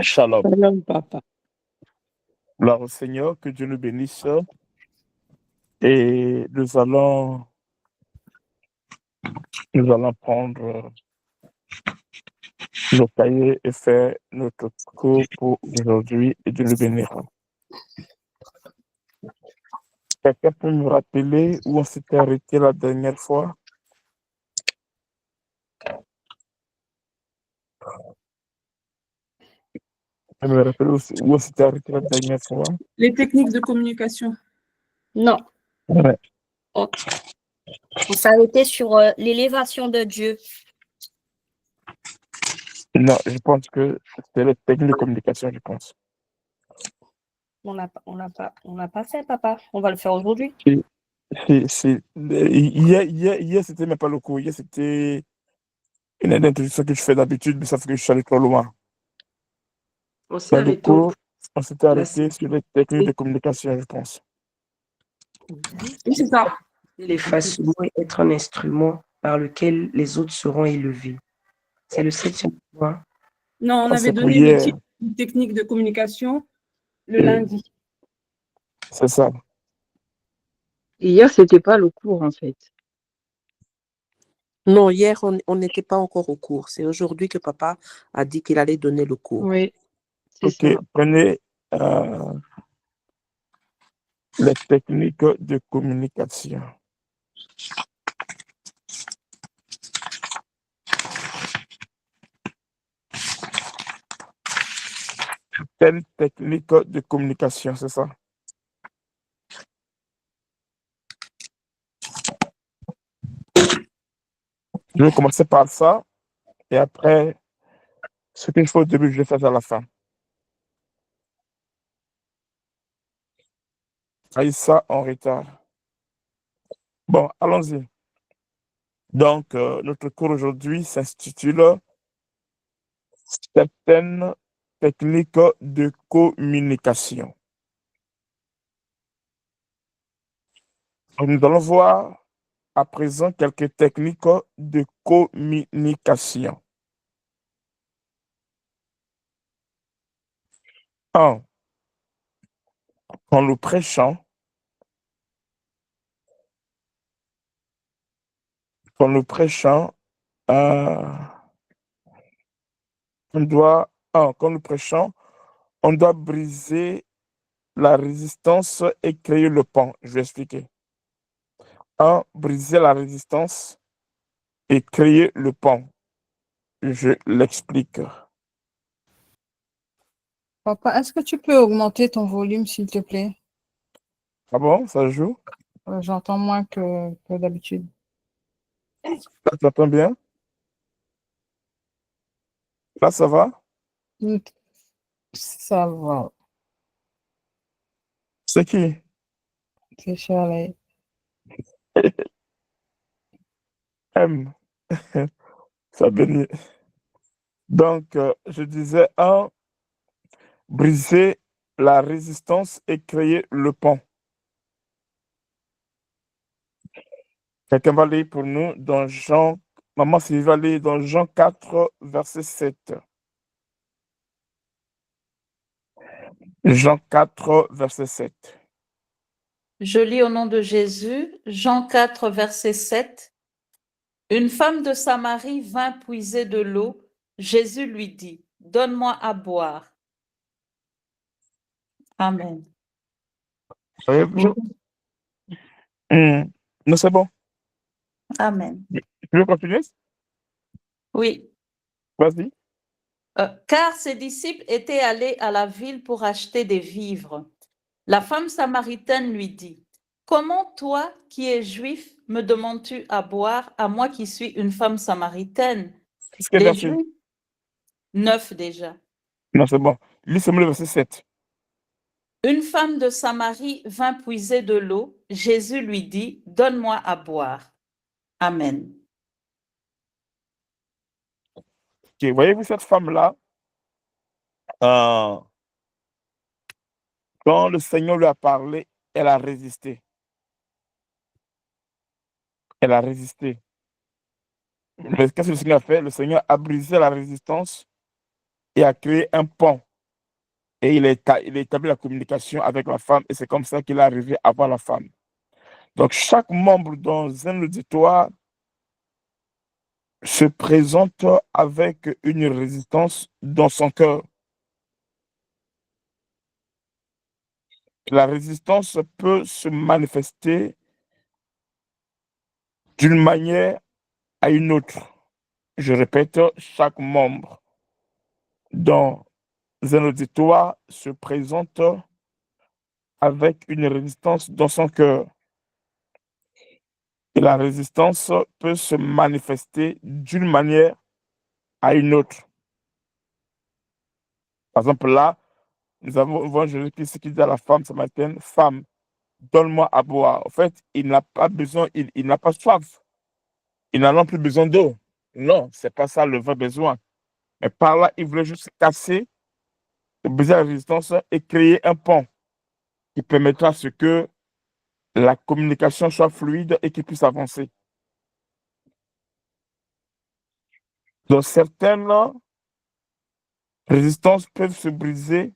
Shalom. Shalom, papa. Gloire au Seigneur, que Dieu nous bénisse. Et nous allons prendre nos cahiers et faire notre cours pour aujourd'hui et Dieu nous bénira. Quelqu'un peut me rappeler où on s'était arrêté la dernière fois? Peut me rappeler où on s'était arrêté la dernière fois? Les techniques de communication. Non, Ouais. on s'arrêtait sur l'élévation de Dieu. Non, je pense que c'est les techniques de communication, je pense. On n'a pas fait, papa. On va le faire aujourd'hui. Hier, c'était même pas le cours. Hier, c'était une introduction que je fais d'habitude, mais ça fait que je suis allé trop loin. On s'est Dans le arrêté. cours, on s'était arrêté La- sur les techniques de communication, je pense. Oui, c'est ça. Les façons et être un instrument par lequel les autres seront élevés. C'est le 7e point. Non, on Ça, avait c'est pour donné les hier. types de techniques de communication le Oui. lundi. C'est ça. Hier, c'était pas le cours, en fait. Non, hier, on n'était pas encore au cours. C'est aujourd'hui que papa a dit qu'il allait donner le cours. Oui, c'est Ok, ça. prenez les techniques de communication. Quelle technique de communication, c'est ça? Je vais commencer par ça et après, ce qu'il faut au début, je vais faire à la fin. Aïe, ça en retard. Bon, allons-y. Donc, notre cours aujourd'hui s'intitule Certaines techniques de communication. Donc, nous allons voir à présent quelques techniques de communication. 1. Quand nous prêchons, quand nous prêchons, on doit briser la résistance et créer le pont. Je vais expliquer. 1. Briser la résistance et créer le pont. Je l'explique. Papa, est-ce que tu peux augmenter ton volume, s'il te plaît? Ah bon, ça joue? J'entends moins que d'habitude. Là, tu entends bien? Là, ça va? Ça va. C'est qui? C'est Charlie. M. Ça bénit. Donc, je disais, 1. Briser la résistance et créer le pont. Quelqu'un va lire pour nous dans Jean. Maman, s'il va lire dans Jean 4, verset 7. Jean 4, verset 7. Je lis au nom de Jésus, Jean 4, verset 7. Une femme de Samarie vint puiser de l'eau. Jésus lui dit, donne-moi à boire. Amen. Voyez-vous? Non, c'est bon. Amen. Tu veux continuer? Oui. Vas-y. Car ses disciples étaient allés à la ville pour acheter des vivres. La femme samaritaine lui dit, comment toi, qui es juif, me demandes-tu à boire, à moi qui suis une femme samaritaine? Qu'est-ce que Les verset? Juifs, 9 déjà. Non, c'est bon. Lis seulement le verset 7. Une femme de Samarie vint puiser de l'eau. Jésus lui dit, donne-moi à boire. Amen. Ok, voyez-vous cette femme-là? Quand le Seigneur lui a parlé, elle a résisté. Elle a résisté. Mais qu'est-ce que le Seigneur a fait? Le Seigneur a brisé la résistance et a créé un pont et il a établi la communication avec la femme et c'est comme ça qu'il est arrivé à voir la femme. Donc, chaque membre dans un auditoire se présente avec une résistance dans son cœur. La résistance peut se manifester d'une manière à une autre. Je répète, chaque membre dans un auditoire se présente avec une résistance dans son cœur. Et la résistance peut se manifester d'une manière à une autre. Par exemple, là, nous avons Jésus-Christ qui dit à la femme samaritaine, femme, donne-moi à boire. En fait, il n'a pas besoin, il n'a pas soif. Il n'en a plus besoin d'eau. Non, c'est pas ça le vrai besoin. Mais par là, il voulait juste casser, briser la résistance et créer un pont qui permettra à ce que la communication soit fluide et qu'il puisse avancer. Donc, certaines résistances peuvent se briser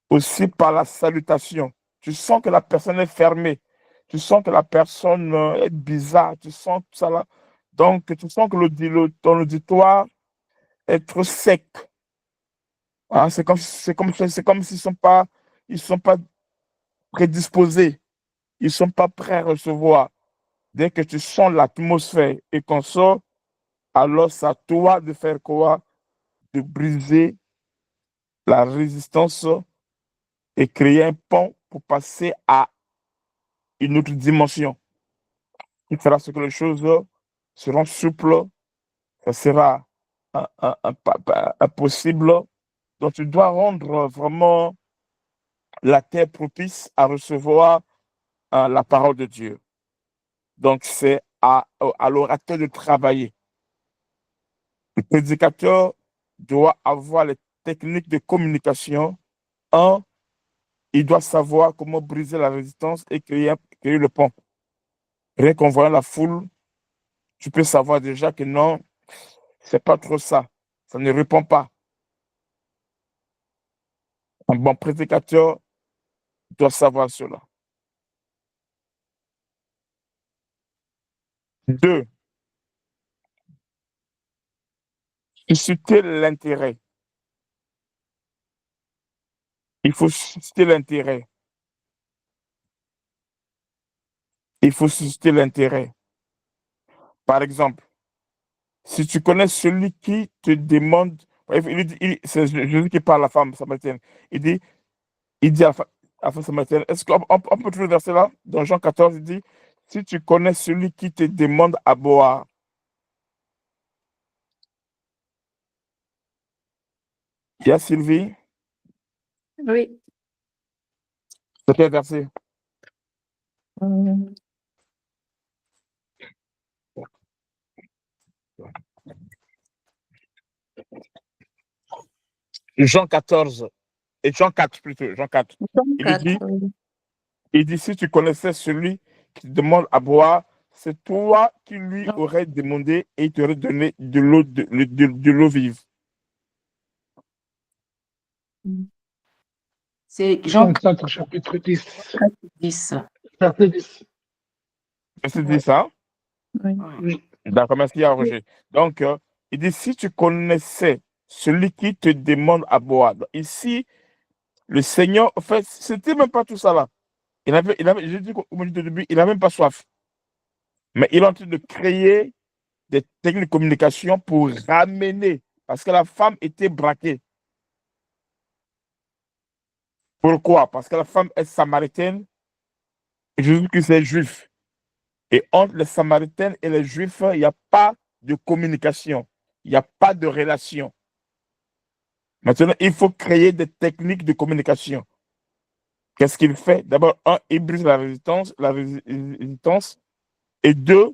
aussi par la salutation. Tu sens que la personne est fermée. Tu sens que la personne est bizarre. Tu sens tout ça là. Donc, tu sens que ton auditoire est trop sec. Hein, c'est comme s'ils ne sont pas prédisposés. Ils ne sont pas prêts à recevoir. Dès que tu sens l'atmosphère et qu'on sort, alors c'est à toi de faire quoi? De briser la résistance et créer un pont pour passer à une autre dimension. Il fera ce que les choses seront souples, ça sera impossible. Donc, tu dois rendre vraiment la terre propice à recevoir la parole de Dieu. Donc, c'est à l'orateur de travailler. Le prédicateur doit avoir les techniques de communication. Un, il doit savoir comment briser la résistance et créer le pont. Rien qu'en voyant la foule, tu peux savoir déjà que non, c'est pas trop ça. Ça ne répond pas. Un bon prédicateur doit savoir cela. 2, susciter l'intérêt. Il faut susciter l'intérêt. Il faut susciter l'intérêt. Par exemple, si tu connais celui qui te demande, c'est Jésus qui parle à la femme samaritaine, il dit à la femme samaritaine, est-ce qu'on peut trouver le verset là? Dans Jean 14, il dit, si tu connais celui qui te demande à boire. Il y a Sylvie? Oui. C'est quel verset? Jean 14, et Jean 4 plutôt, Jean 4. Il dit, si tu connaissais celui qui te demande à boire, c'est toi qui lui aurais demandé et il t'aurait donné de l'eau vive. C'est Jean 4, chapitre 10. 10. Verset 10. Verset 10, hein? Oui. D'accord, merci à Roger. Donc, il dit, si tu connaissais celui qui te demande à boire. Donc, ici, le Seigneur, en fait, c'était même pas tout ça là. J'ai dit au début, il n'a même pas soif. Mais il est en train de créer des techniques de communication pour ramener, parce que la femme était braquée. Pourquoi? Parce que la femme est samaritaine et Jésus-Christ est juif. Et entre les samaritains et les juifs, il n'y a pas de communication, il n'y a pas de relation. Maintenant, il faut créer des techniques de communication. Qu'est-ce qu'il fait? D'abord, un, il brise la résistance, et deux,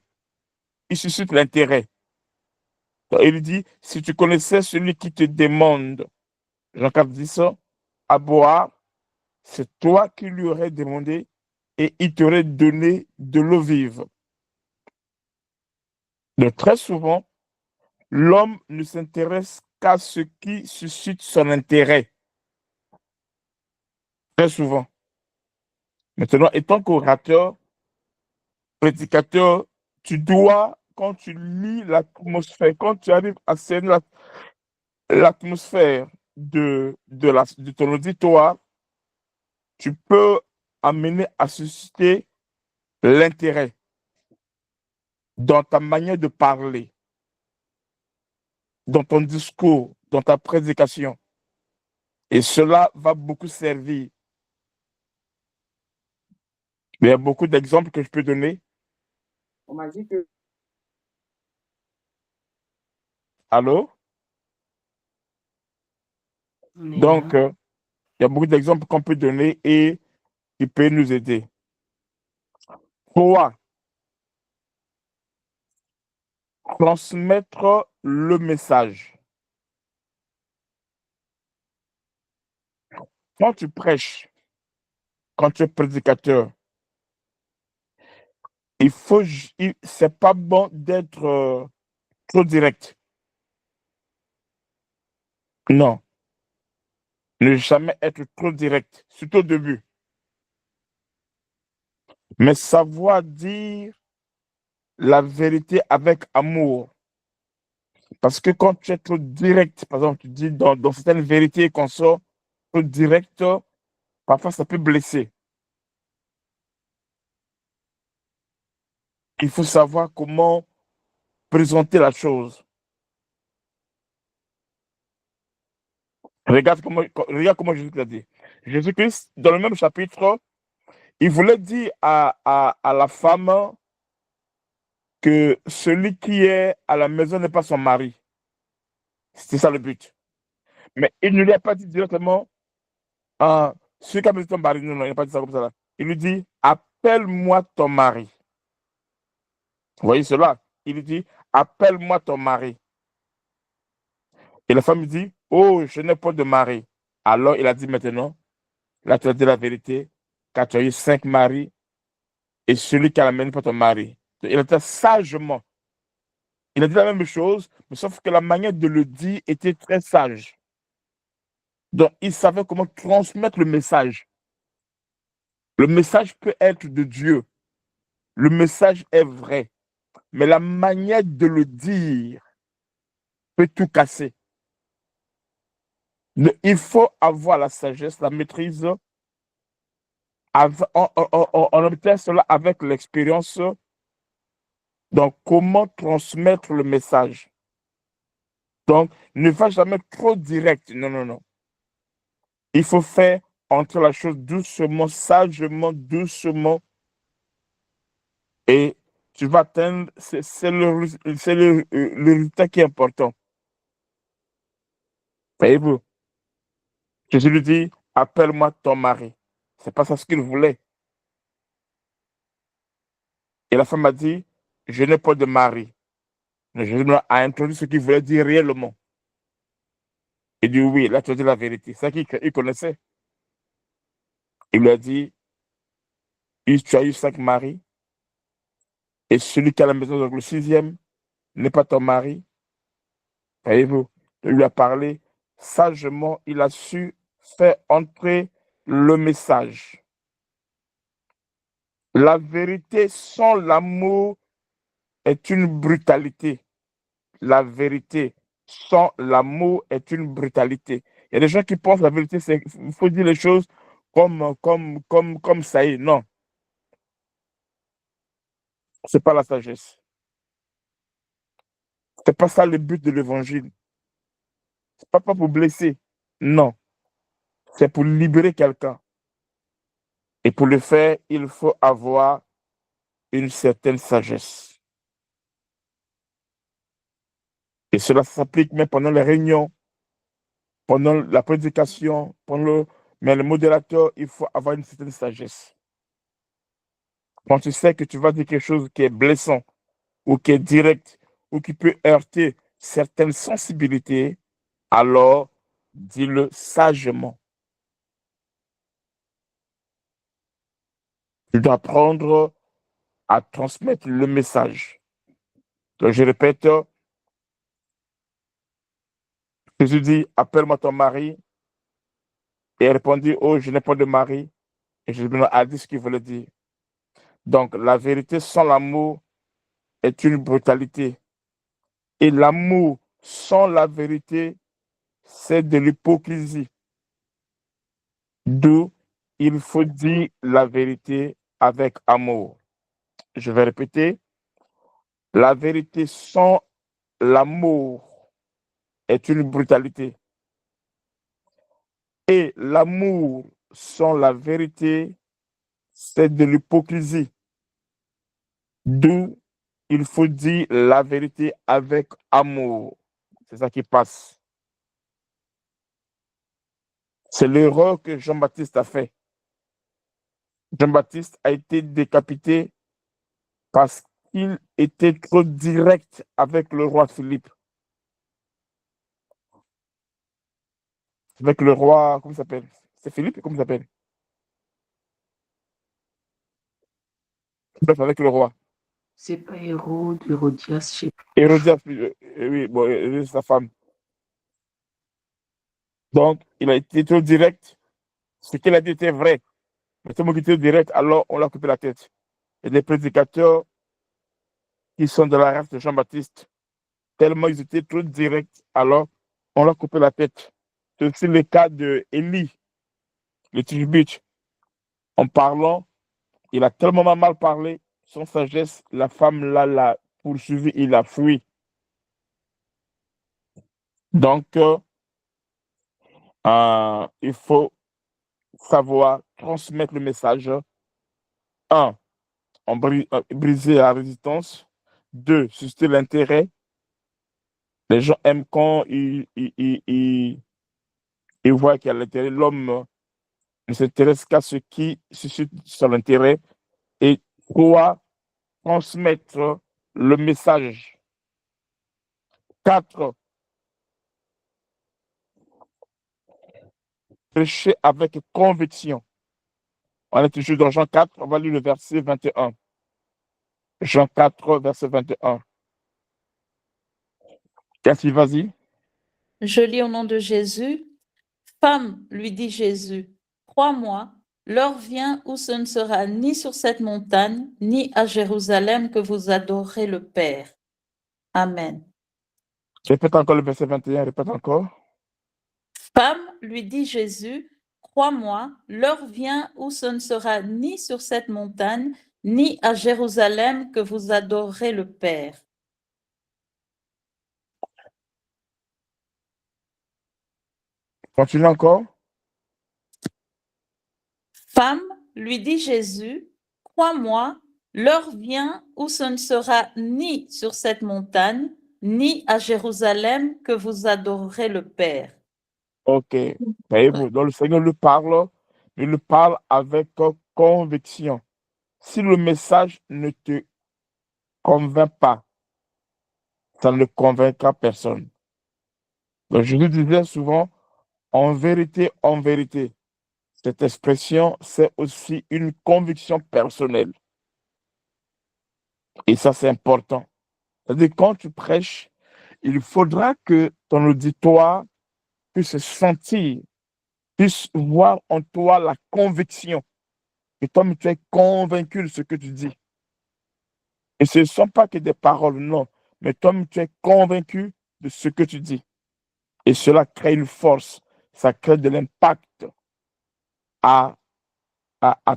il suscite l'intérêt. Il dit, si tu connaissais celui qui te demande, Jean 4 dit ça, à boire, c'est toi qui lui aurais demandé et il t'aurait donné de l'eau vive. Donc, très souvent, l'homme ne s'intéresse qu'à ce qui suscite son intérêt. Très souvent. Maintenant, étant qu'orateur, prédicateur, tu dois, quand tu lis l'atmosphère, quand tu arrives à cerner l'atmosphère de ton auditoire, tu peux amener à susciter l'intérêt dans ta manière de parler, dans ton discours, dans ta prédication. Et cela va beaucoup servir. Il y a beaucoup d'exemples que je peux donner. On m'a dit que... Allô? On est Donc, là. il y a beaucoup d'exemples qu'on peut donner et qui peuvent nous aider. 3. Transmettre le message. Quand tu prêches, quand tu es prédicateur, c'est pas bon d'être trop direct. Non. Ne jamais être trop direct, surtout au début. Mais savoir dire la vérité avec amour. Parce que quand tu es trop direct, par exemple, tu dis dans certaines vérités qu'on sort trop direct, parfois ça peut blesser. Il faut savoir comment présenter la chose. Regarde comment Jésus l'a dit. Jésus-Christ, dans le même chapitre, il voulait dire à la femme que celui qui est à la maison n'est pas son mari. C'était ça le but. Mais il ne lui a pas dit directement, celui qui a maison ton mari. Non, non, il n'a pas dit ça comme ça. Là. Il lui dit, appelle-moi ton mari. Vous voyez cela? Il lui dit, appelle-moi ton mari. Et la femme lui dit, oh, je n'ai pas de mari. Alors il a dit maintenant, là tu as dit la vérité, car tu as eu 5 maris, et celui qui a la maison n'est pas ton mari. Il a dit sagement. Il a dit la même chose, mais sauf que la manière de le dire était très sage. Donc, il savait comment transmettre le message. Le message peut être de Dieu. Le message est vrai. Mais la manière de le dire peut tout casser. Il faut avoir la sagesse, la maîtrise. On obtient cela avec l'expérience. Donc, comment transmettre le message? Donc, ne va jamais trop direct. Non, non, non. Il faut faire entrer la chose doucement, sagement, doucement. Et tu vas atteindre, c'est le résultat qui est important. Voyez-vous? Jésus lui dit, appelle-moi ton mari. C'est pas ça ce qu'il voulait. Et la femme a dit, je n'ai pas de mari. Mais Jésus a introduit ce qu'il voulait dire réellement. Il dit, oui, là tu as dit la vérité. C'est ça qu'il connaissait. Il lui a dit, tu as eu 5 maris, et celui qui a la maison, donc le 6e, n'est pas ton mari. Voyez-vous? Il lui a parlé sagement, il a su faire entrer le message. La vérité sans l'amour est une brutalité. La vérité sans l'amour est une brutalité. Il y a des gens qui pensent que la vérité, c'est il faut dire les choses comme ça est. Non, c'est pas la sagesse. C'est pas ça le but de l'évangile. C'est pas pour blesser. Non, c'est pour libérer quelqu'un. Et pour le faire, il faut avoir une certaine sagesse. Et cela s'applique même pendant les réunions, pendant la prédication, mais le modérateur, il faut avoir une certaine sagesse. Quand tu sais que tu vas dire quelque chose qui est blessant, ou qui est direct, ou qui peut heurter certaines sensibilités, alors dis-le sagement. Tu dois apprendre à transmettre le message. Donc, je répète, Jésus dit, appelle-moi ton mari, Et elle répondit, oh, je n'ai pas de mari. Et Jésus a dit ce qu'il voulait dire. Donc, la vérité sans l'amour est une brutalité. Et l'amour sans la vérité, c'est de l'hypocrisie. D'où il faut dire la vérité avec amour. Je vais répéter. La vérité sans l'amour est une brutalité. Et l'amour sans la vérité, c'est de l'hypocrisie. D'où il faut dire la vérité avec amour. C'est ça qui passe. C'est l'erreur que Jean-Baptiste a fait. Jean-Baptiste a été décapité parce qu'il était trop direct avec le roi Philippe. Avec le roi, comment il s'appelle? C'est Philippe, comment il s'appelle? Bref, avec le roi. C'est pas Hérode, Hérodias, je sais pas. Hérodias, oui, bon, sa femme. Donc, il a été trop direct. Ce qu'il a dit était vrai. Mais tellement qu'il était direct, alors on l'a coupé la tête. Et les prédicateurs qui sont de la race de Jean-Baptiste, tellement ils étaient trop directs, alors on leur a coupé la tête. C'est aussi le cas de Élie, le Tishbitch. En parlant, il a tellement mal parlé, sans sagesse, la femme là l'a poursuivi, il a fui. Donc, il faut savoir transmettre le message. 1. Briser la résistance. 2. Susciter l'intérêt. Les gens aiment quand ils voient qu'il y a l'intérêt. L'homme ne s'intéresse qu'à ce qui suscite son intérêt. Et 3. Transmettre le message. 4. Prêcher avec conviction. On est toujours dans Jean 4, on va lire le verset 21. Jean 4, verset 21. Cathy, vas-y. Je lis au nom de Jésus. Femme, lui dit Jésus, crois-moi, l'heure vient où ce ne sera ni sur cette montagne, ni à Jérusalem que vous adorerez le Père. Amen. Répète encore le verset 21, répète encore. Femme, lui dit Jésus, crois-moi, l'heure vient où ce ne sera ni sur cette montagne, ni à Jérusalem que vous adorerez le Père. Continue encore. Femme, lui dit Jésus, crois-moi, l'heure vient où ce ne sera ni sur cette montagne, ni à Jérusalem que vous adorerez le Père. Ok. Voyez-vous, donc le Seigneur lui parle, il le parle avec conviction. Si le message ne te convainc pas, ça ne convaincra personne. Donc je lui disais souvent, en vérité, cette expression, c'est aussi une conviction personnelle. Et ça, c'est important. C'est-à-dire, quand tu prêches, il faudra que ton auditoire puisse sentir, puisse voir en toi la conviction. Que toi, tu es convaincu de ce que tu dis. Et ce ne sont pas que des paroles, non. Mais toi, tu es convaincu de ce que tu dis. Et cela crée une force. Ça crée de l'impact à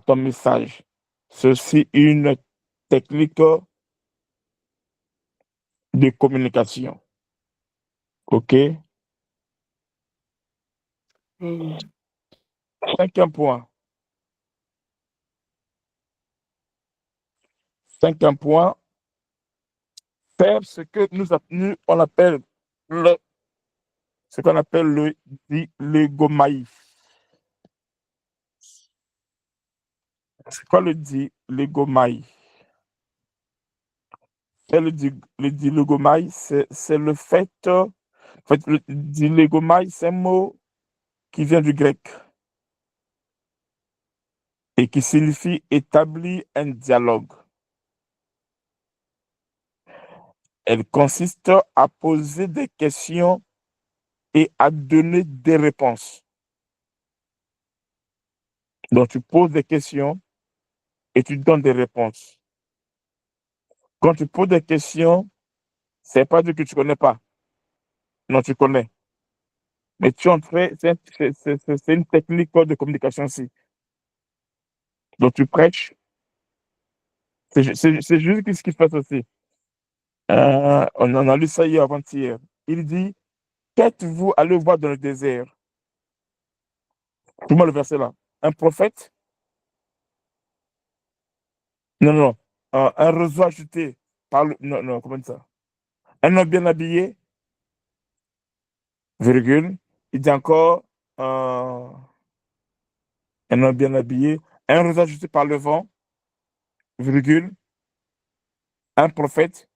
ton message. C'est aussi une technique de communication. OK? Cinquième point. Cinquième point. Faire ce que on appelle ce qu'on appelle le dilégomaï. C'est quoi le dilégomaï? Le dilégomaï, c'est le fait, en fait, le dilégomaï, c'est un mot qui vient du grec et qui signifie établir un dialogue. Elle consiste à poser des questions et à donner des réponses. Donc, tu poses des questions et tu donnes des réponses. Quand tu poses des questions, c'est pas dire que tu connais pas. Non, tu connais. Mais tu es en train, c'est une technique de communication aussi. Donc, tu prêches. C'est juste ce qu'il fait aussi. On en a lu ça hier avant-hier. Il dit, qu'êtes-vous allé voir dans le désert? Tout le le verset là. Un prophète? Non, non. Un roseau acheté par le... Non, non, comment dire ça? Un homme bien habillé, virgule. Il dit encore, un homme bien habillé, un roseau acheté par le vent, virgule, un prophète.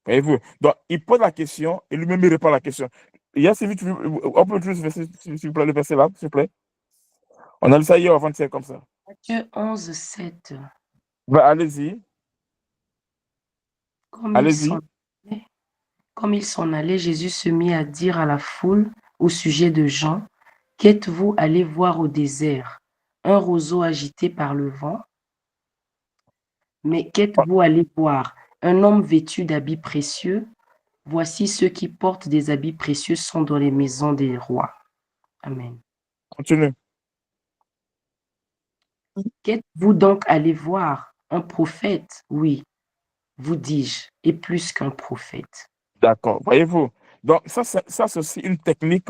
Voyez-vous? Donc, il pose la question et lui-même il répond à la question. Il y a vite, on peut juste verser, s'il vous plaît, le verset là, s'il vous plaît. On a lu ça hier avant-hier comme ça. Matthieu 11, 7. Ben, allez-y. Comme Allez-y. il s'en allait, Jésus se mit à dire à la foule au sujet de Jean, qu'êtes-vous allé voir au désert? Un roseau agité par le vent? Mais qu'êtes-vous allé voir? Un homme vêtu d'habits précieux? Voici ceux qui portent des habits précieux sont dans les maisons des rois. Amen. Continue. Qu'êtes-vous donc allé voir? Un prophète? Oui, vous dis-je, et plus qu'un prophète. D'accord. Voyez-vous? Donc, ça, c'est aussi une technique.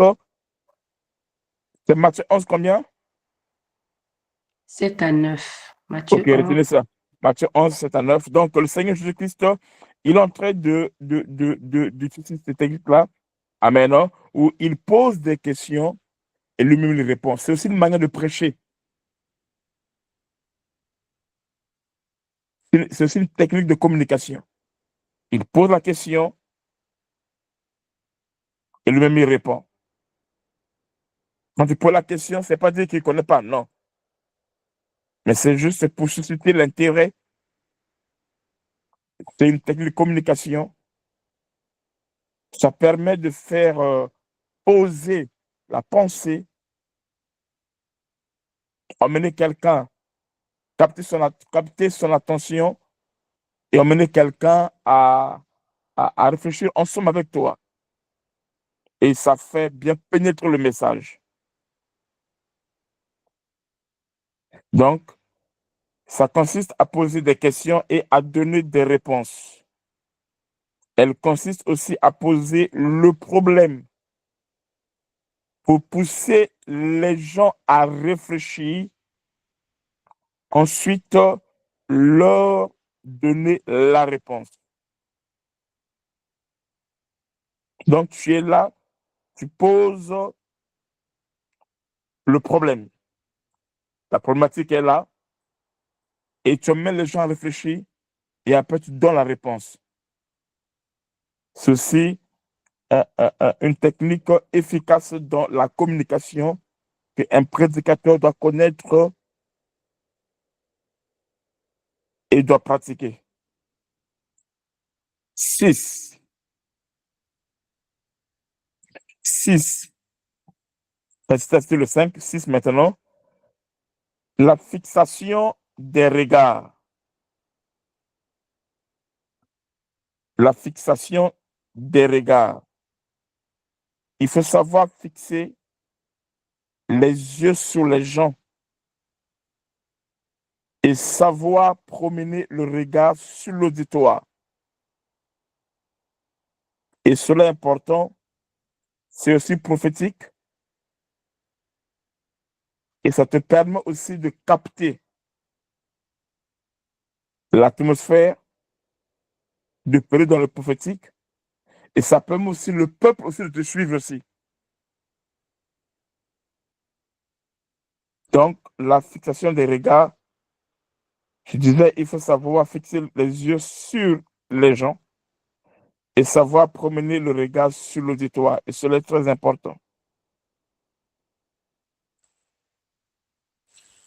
C'est Matthieu 11 combien? 7 à 9. Matthieu Ok, 11. retenez ça. Matthieu 11, 7 à 9. Donc, le Seigneur Jésus-Christ, il est en train d'utiliser cette technique-là, amen, hein, où il pose des questions et lui-même les répond. C'est aussi une manière de prêcher. C'est aussi une technique de communication. Il pose la question et lui-même il répond. Quand tu poses la question, c'est pas dire qu'il ne connaît pas, non. Mais c'est juste pour susciter l'intérêt. C'est une technique de communication. Ça permet de faire poser la pensée, emmener quelqu'un, capter son attention et emmener quelqu'un à réfléchir ensemble avec toi. Et ça fait bien pénétrer le message. Donc, ça consiste à poser des questions et à donner des réponses. Elle consiste aussi à poser le problème pour pousser les gens à réfléchir. Ensuite, leur donner la réponse. Donc, tu es là, tu poses le problème. La problématique est là et tu emmènes les gens à réfléchir et après tu donnes la réponse. Ceci est une technique efficace dans la communication qu'un prédicateur doit connaître et doit pratiquer. 6. C'était le 5. 6 maintenant. La fixation des regards. La fixation des regards. Il faut savoir fixer les yeux sur les gens et savoir promener le regard sur l'auditoire. Et cela est important, c'est aussi prophétique et ça te permet aussi de capter l'atmosphère, de parler dans le prophétique et ça permet aussi le peuple aussi de te suivre aussi. Donc, la fixation des regards, je disais, il faut savoir fixer les yeux sur les gens et savoir promener le regard sur l'auditoire. Et cela est très important.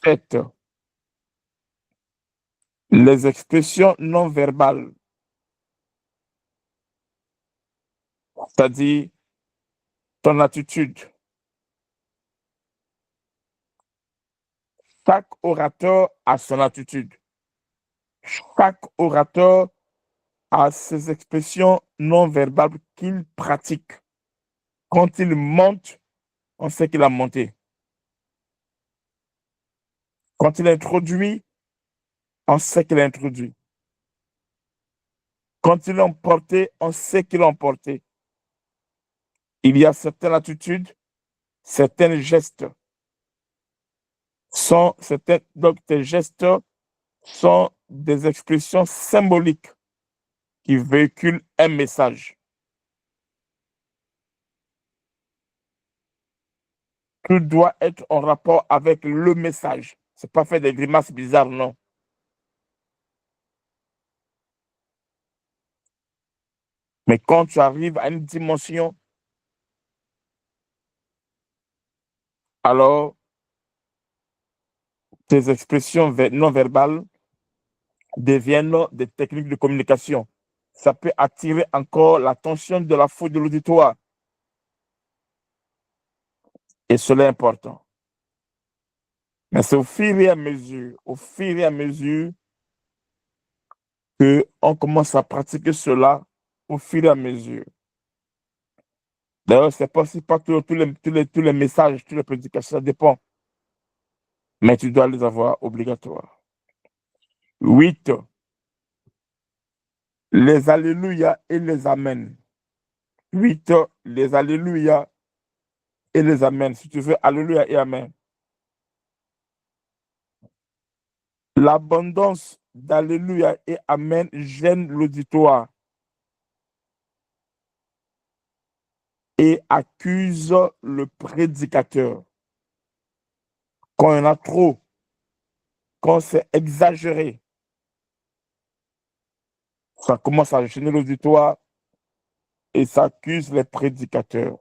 7. Les expressions non verbales, c'est-à-dire ton attitude, Chaque orateur a son attitude. Chaque orateur a ses expressions non verbales qu'il pratique. Quand il monte, on sait qu'il a monté. Quand il introduit, on sait qu'il a introduit. Quand il est emporté, on sait qu'il a emporté. Il y a certaines attitudes, certains gestes. Donc, tes gestes sont des expressions symboliques qui véhiculent un message. Tout doit être en rapport avec le message. C'est pas faire des grimaces bizarres, non. Mais quand tu arrives à une dimension, alors tes expressions non verbales deviennent des techniques de communication. Ça peut attirer encore l'attention de la foule de l'auditoire. Et cela est important. Mais c'est au fur et à mesure qu'on commence à pratiquer cela au fur et à mesure. D'ailleurs, c'est pas aussi pas tous les messages, toutes les prédications, ça dépend. Mais tu dois les avoir obligatoires. 8. Les alléluia et les amen. 8. Les alléluia et les amen. Si tu veux, alléluia et amen. L'abondance d'alléluia et amen gêne l'auditoire et accuse le prédicateur. Quand il y en a trop, quand c'est exagéré, ça commence à gêner l'auditoire et ça accuse les prédicateurs.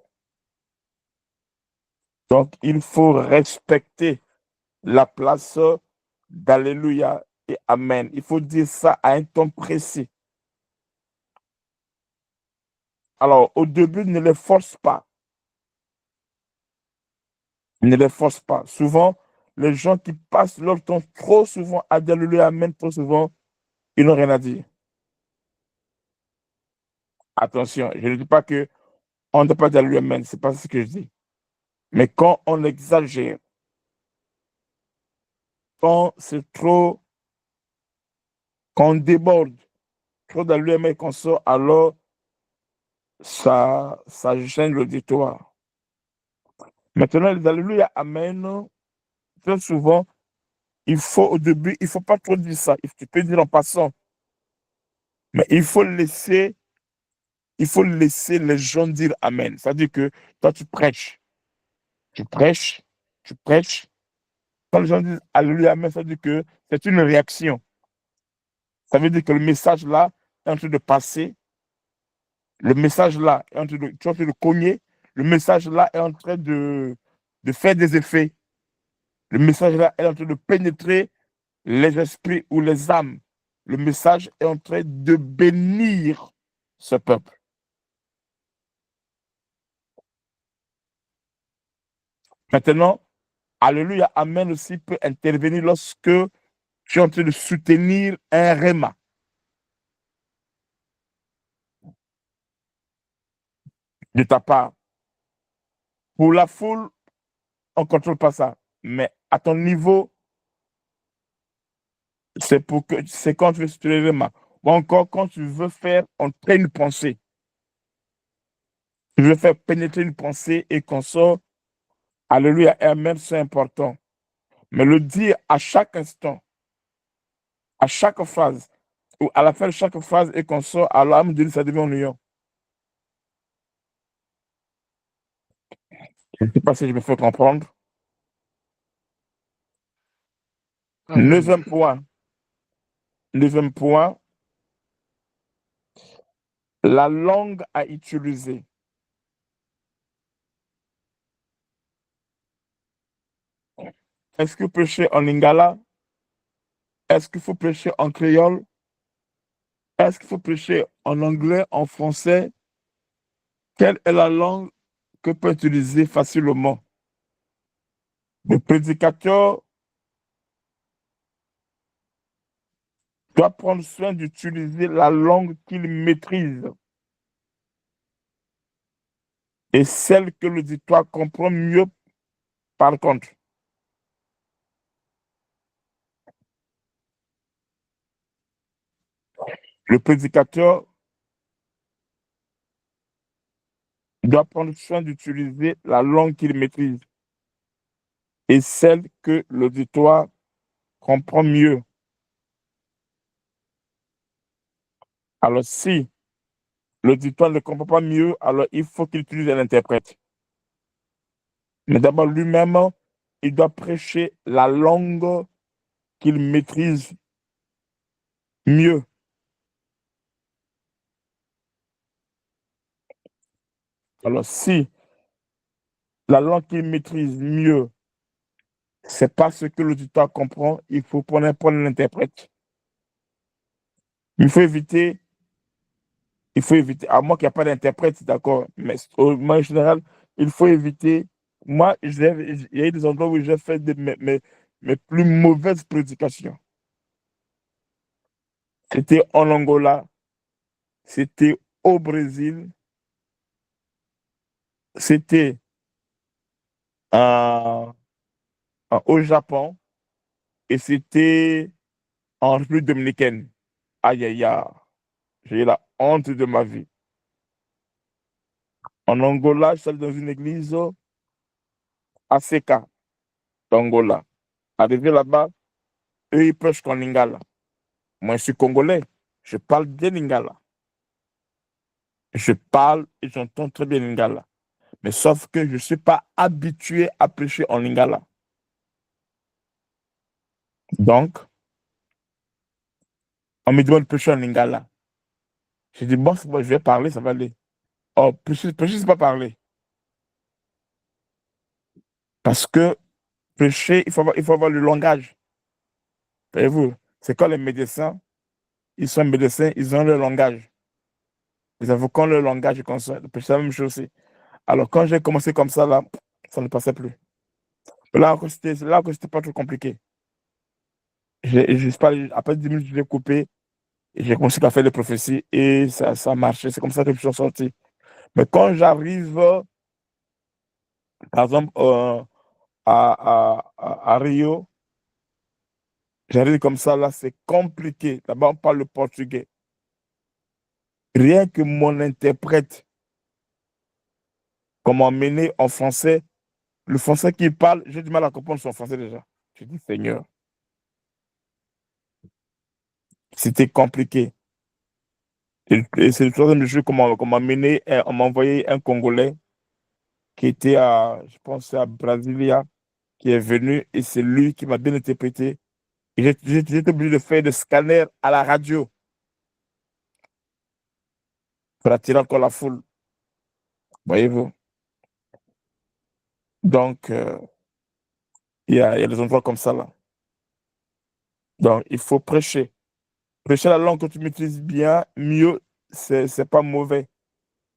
Donc, il faut respecter la place d'alléluia et amen. Il faut dire ça à un temps précis. Alors, au début, ne les force pas. Ne les force pas. Souvent, les gens qui passent leur temps trop souvent à dire alléluia, amen, trop souvent, ils n'ont rien à dire. Attention, je ne dis pas qu'on ne doit pas dire alléluia, amen, c'est pas ce que je dis. Mais quand on exagère, quand c'est trop, quand on déborde, trop d'alléluia, amen qu'on sort, alors ça gêne l'auditoire. Maintenant, les alléluia, amen, très souvent, au début, il ne faut pas trop dire ça. Tu peux dire en passant. Mais il faut laisser les gens dire amen. C'est-à-dire que toi, tu prêches. Quand les gens disent alléluia, amen, ça veut dire que c'est une réaction. Ça veut dire que le message là est en train de passer. Le message là est en train de cogner. Le message là est en train de faire des effets. Le message là est en train de pénétrer les esprits ou les âmes. Le message est en train de bénir ce peuple. Maintenant, alléluia, amen aussi peut intervenir lorsque tu es en train de soutenir un réma. De ta part. Pour la foule, on ne contrôle pas ça. Mais à ton niveau, c'est quand tu veux soutenir un réma. Ou encore quand tu veux faire entrer une pensée. Tu veux faire pénétrer une pensée et qu'on sort. Alléluia, amen, c'est important. Mais le dire à chaque instant, à chaque phrase, ou à la fin de chaque phrase et qu'on sort, alors âme de Dieu, ça devient ennuyant. Je ne sais pas si je me fais comprendre. Neuvième point, la langue à utiliser. Est-ce que prêcher en lingala? Est-ce qu'il faut prêcher en créole? Est-ce qu'il faut prêcher en anglais, en français? Quelle est la langue que peut utiliser facilement? Le prédicateur doit prendre soin d'utiliser la langue qu'il maîtrise et celle que l'auditoire comprend mieux par contre. Le prédicateur doit prendre soin d'utiliser la langue qu'il maîtrise et celle que l'auditoire comprend mieux. Alors, si l'auditoire ne comprend pas mieux, alors il faut qu'il utilise un interprète. Mais d'abord, lui-même, il doit prêcher la langue qu'il maîtrise mieux. Alors, si la langue qu'il maîtrise mieux, c'est pas ce que l'auditoire comprend, il faut prendre un interprète. Il faut éviter, à moins qu'il n'y ait pas d'interprète, d'accord, mais en général, il faut éviter. Moi, il y a eu des endroits où j'ai fait mes plus mauvaises prédications. C'était en Angola, c'était au Brésil, c'était au Japon et c'était en République dominicaine. Aïe, aïe, aïe, j'ai eu la honte de ma vie. En Angola, je suis allé dans une église ACK d'Angola. Arrivé là-bas, eux, ils prêchent qu'en lingala. Moi, je suis congolais, je parle bien lingala. Je parle et j'entends très bien lingala. Mais sauf que je ne suis pas habitué à prêcher en lingala. Donc, on me demande de prêcher en lingala. Je dis, bon, je vais parler, ça va aller. Oh, prêcher, c'est pas parler. Parce que prêcher, il faut avoir le langage. Voyez-vous, c'est quand les médecins, ils sont médecins, ils ont le langage. Les avocats ont le langage et consort. C'est la même chose aussi. Alors, quand j'ai commencé comme ça, là, ça ne passait plus. Là, c'était pas trop compliqué. Après 10 minutes, je l'ai coupé et j'ai commencé à faire des prophéties et ça marchait. C'est comme ça que je suis sorti. Mais quand j'arrive, par exemple, à Rio, j'arrive comme ça, là, c'est compliqué. D'abord, on parle le portugais. Rien que mon interprète, comment m'emmener en français, le français qu'il parle, j'ai du mal à comprendre son français déjà. Je dis, Seigneur, c'était compliqué. Et c'est le troisième jour qu'on m'a mené, on m'a envoyé un Congolais qui était je pense, à Brasilia, qui est venu et c'est lui qui m'a bien interprété. Et j'étais obligé de faire des scanners à la radio pour attirer encore la foule. Voyez-vous? Donc, il y a des endroits comme ça là. Donc, il faut prêcher. Prêcher la langue que tu maîtrises bien, mieux, c'est pas mauvais.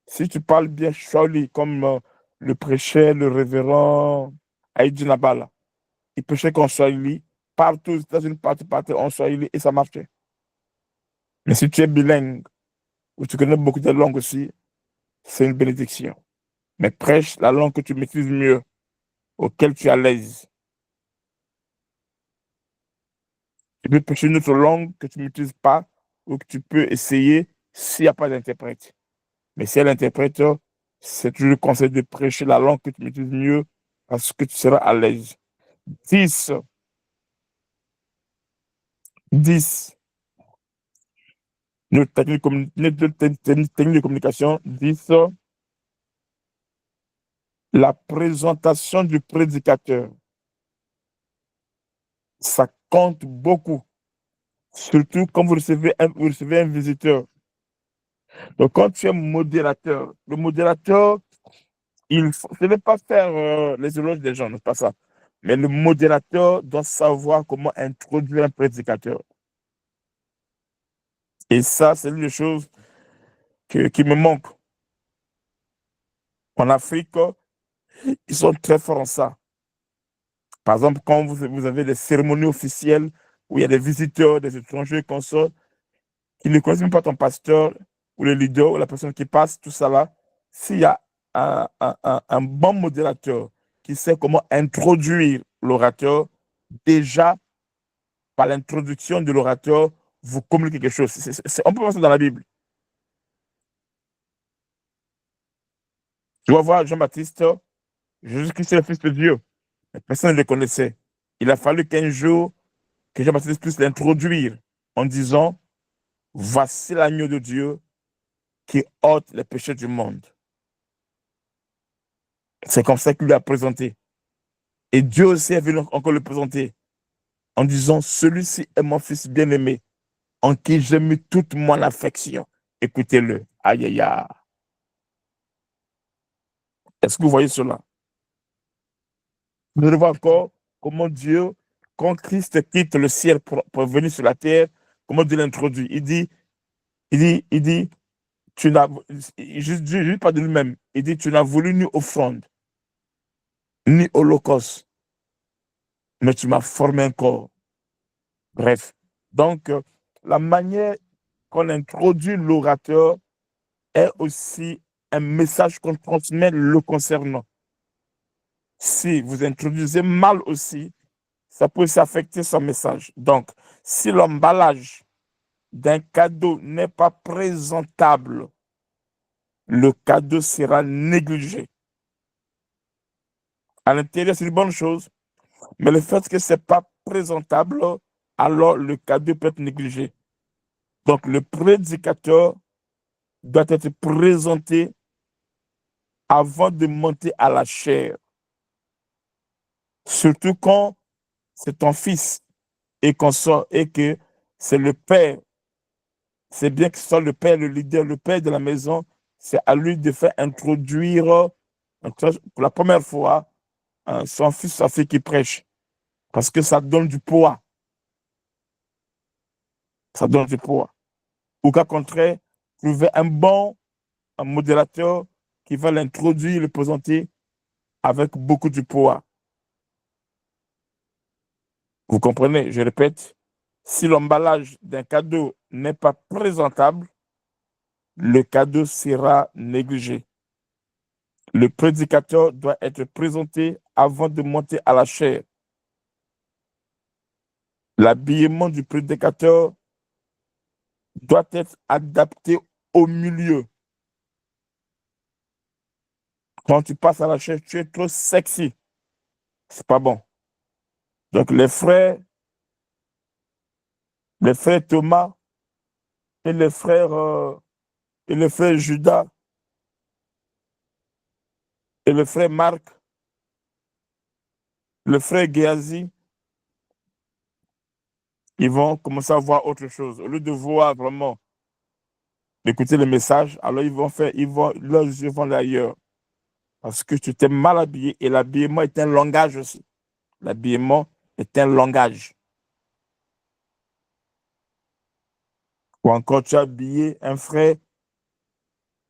Si tu parles bien Shaoli, comme le prêchait le révérend Aïdji Nabala, il prêchait qu'en Swahili, partout aux États-Unis, partout en Swahili, et ça marchait. Mais si tu es bilingue, ou tu connais beaucoup de langues aussi, c'est une bénédiction. Mais prêche la langue que tu maîtrises mieux, auquel tu es à l'aise. Tu peux prêcher une autre langue que tu ne maîtrises pas, ou que tu peux essayer s'il n'y a pas d'interprète. Mais si elle interprète, c'est toujours le conseil de prêcher la langue que tu maîtrises mieux, parce que tu seras à l'aise. 10. Notre technique de communication. 10. La présentation du prédicateur. Ça compte beaucoup. Surtout quand vous recevez un visiteur. Donc, quand tu es modérateur, le modérateur, ce n'est pas faire les éloges des gens, n'est pas ça. Mais le modérateur doit savoir comment introduire un prédicateur. Et ça, c'est une des choses qui me manque. En Afrique, ils sont très forts en ça. Par exemple, quand vous avez des cérémonies officielles où il y a des visiteurs, des étrangers, consorts, qui ne connaissent même pas ton pasteur, ou le leader, ou la personne qui passe, tout ça là, s'il y a un bon modérateur qui sait comment introduire l'orateur, déjà, par l'introduction de l'orateur, vous communiquez quelque chose. On peut voir ça dans la Bible. Tu vas voir Jean-Baptiste, Jésus-Christ est le Fils de Dieu. Mais personne ne le connaissait. Il a fallu qu'un jour, que Jean-Baptiste puisse l'introduire en disant, voici l'agneau de Dieu qui ôte les péchés du monde. C'est comme ça qu'il lui a présenté. Et Dieu aussi est venu encore le présenter en disant, celui-ci est mon fils bien-aimé, en qui j'ai mis toute mon affection. Écoutez-le. Aïe, aïe, aïe. Est-ce que vous voyez cela? Vous devez voir encore comment Dieu, quand Christ quitte le ciel pour venir sur la terre, comment Dieu l'introduit. Il dit, tu n'as, juste pas de lui-même, il dit, tu n'as voulu ni offrande, ni holocauste, mais tu m'as formé un corps. Bref. Donc, la manière qu'on introduit l'orateur est aussi un message qu'on transmet le concernant. Si vous introduisez mal aussi, ça peut aussi affecter son message. Donc, si l'emballage d'un cadeau n'est pas présentable, le cadeau sera négligé. À l'intérieur, c'est une bonne chose, mais le fait que ce n'est pas présentable, alors le cadeau peut être négligé. Donc, le prédicateur doit être présenté avant de monter à la chair. Surtout quand c'est ton fils et qu'on sort et que c'est le père. C'est bien que ce soit le père, le leader, le père de la maison. C'est à lui de faire introduire pour la première fois son fils, sa fille qui prêche. Parce que ça donne du poids. Ça donne du poids. Au cas contraire, trouver un bon modérateur qui va l'introduire, le présenter avec beaucoup de poids. Vous comprenez? Je répète, si l'emballage d'un cadeau n'est pas présentable, le cadeau sera négligé. Le prédicateur doit être présenté avant de monter à la chair. L'habillement du prédicateur doit être adapté au milieu. Quand tu passes à la chair, tu es trop sexy. C'est pas bon. Donc les frères Thomas et les frères Judas et le frère Marc, le frère Géasi, ils vont commencer à voir autre chose. Au lieu de voir vraiment, d'écouter le message, alors leurs yeux vont ailleurs. Parce que tu t'es mal habillé et l'habillement est un langage aussi. L'habillement est un langage. Ou encore, tu as habillé un frère,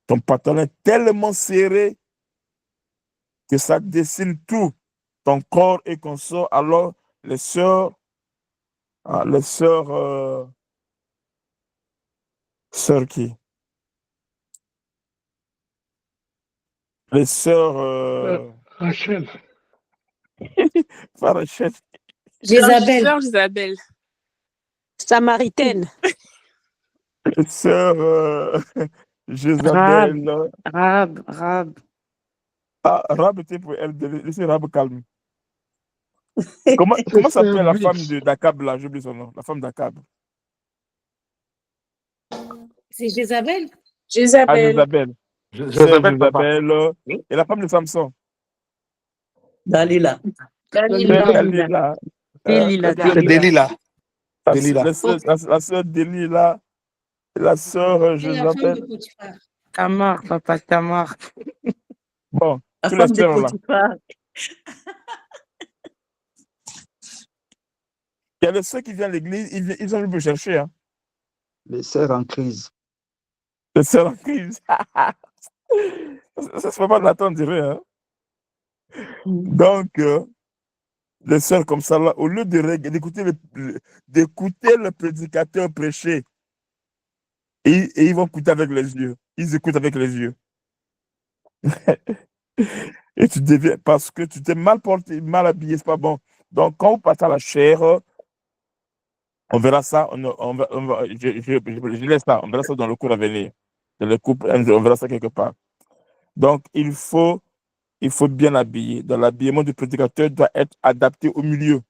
ton pantalon est tellement serré que ça dessine tout, ton corps et qu'on sort. Alors, les sœurs qui? Les sœurs, Rachel. pas Rachel, Jézabel. Sœur Isabelle. Samaritaine. les sœurs Jézabel. Rab. Ah, Rab était pour elle, laissez Rab calme. Comment s'appelle la femme d'Akab là? J'ai oublié son nom. La femme d'Akab. C'est Jézabel. Ah, Jézabel. Jézabel. papa. Jézabel. Et la femme de Samson. Dalila. Delilah. C'est Delilah. La sœur Delilah. La sœur Jézabel. Tamar, papa Tamar. Bon, La tous les femme de sœurs là. Potiphar. Il y a les sœurs qui viennent à l'église, ils ont venu me chercher. Hein. Les sœurs en crise. Les sœurs en crise. Ça se fait pas de l'attendre, dirais. Hein. Donc, les sœurs comme ça, là, au lieu d'écouter le prédicateur prêcher, et ils vont écouter avec les yeux. Ils écoutent avec les yeux. Et tu deviens, parce que tu t'es mal porté, mal habillé, c'est pas bon. Donc, quand vous passez à la chair, on verra ça, je laisse ça, on verra ça dans le cours à venir. Dans le cours, on verra ça quelque part. Donc, il faut bien habiller. Dans l'habillement du prédicateur doit être adapté au milieu.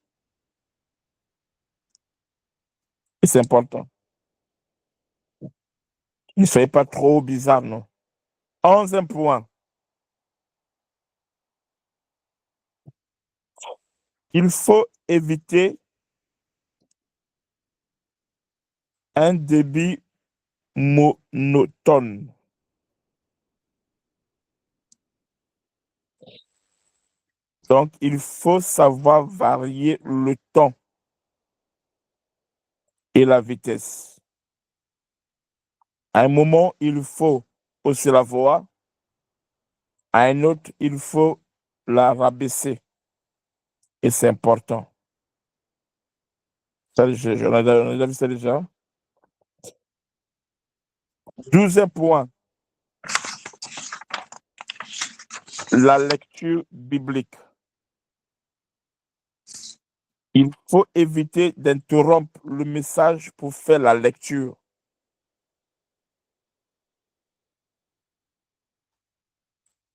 Et c'est important. Ne soyez pas trop bizarre, non. 11e point. Il faut éviter un débit monotone. Donc, il faut savoir varier le temps et la vitesse. À un moment, il faut hausser la voix. À un autre, il faut la rabaisser. Et c'est important. Ça, on a vu ça déjà. 12e point. La lecture biblique. Il faut éviter d'interrompre le message pour faire la lecture.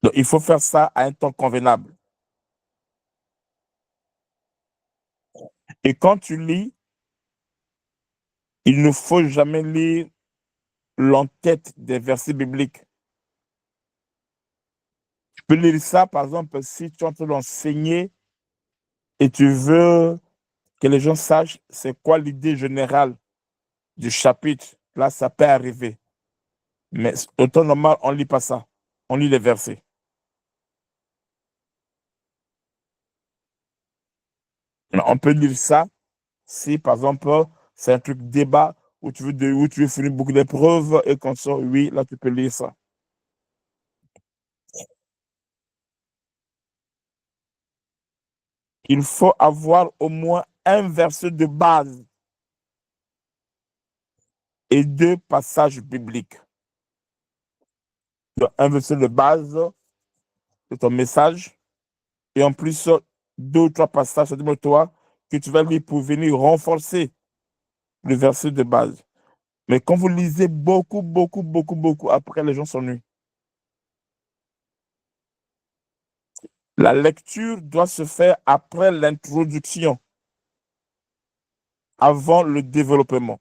Donc, il faut faire ça à un temps convenable. Et quand tu lis, il ne faut jamais lire l'entête des versets bibliques. Tu peux lire ça, par exemple, si tu es en train d'enseigner et tu veux que les gens sachent c'est quoi l'idée générale du chapitre. Là, ça peut arriver. Mais au temps normal, on ne lit pas ça. On lit les versets. Mais on peut lire ça si, par exemple, c'est un truc débat où tu veux finir beaucoup d'épreuves et qu'on sort, oui, là, tu peux lire ça. Il faut avoir au moins un verset de base et 2 passages bibliques. Donc, un verset de base de ton message et en plus 2 ou 3 passages de toi que tu vas lire pour venir renforcer le verset de base. Mais quand vous lisez beaucoup, après les gens s'ennuient. La lecture doit se faire après l'introduction, avant le développement.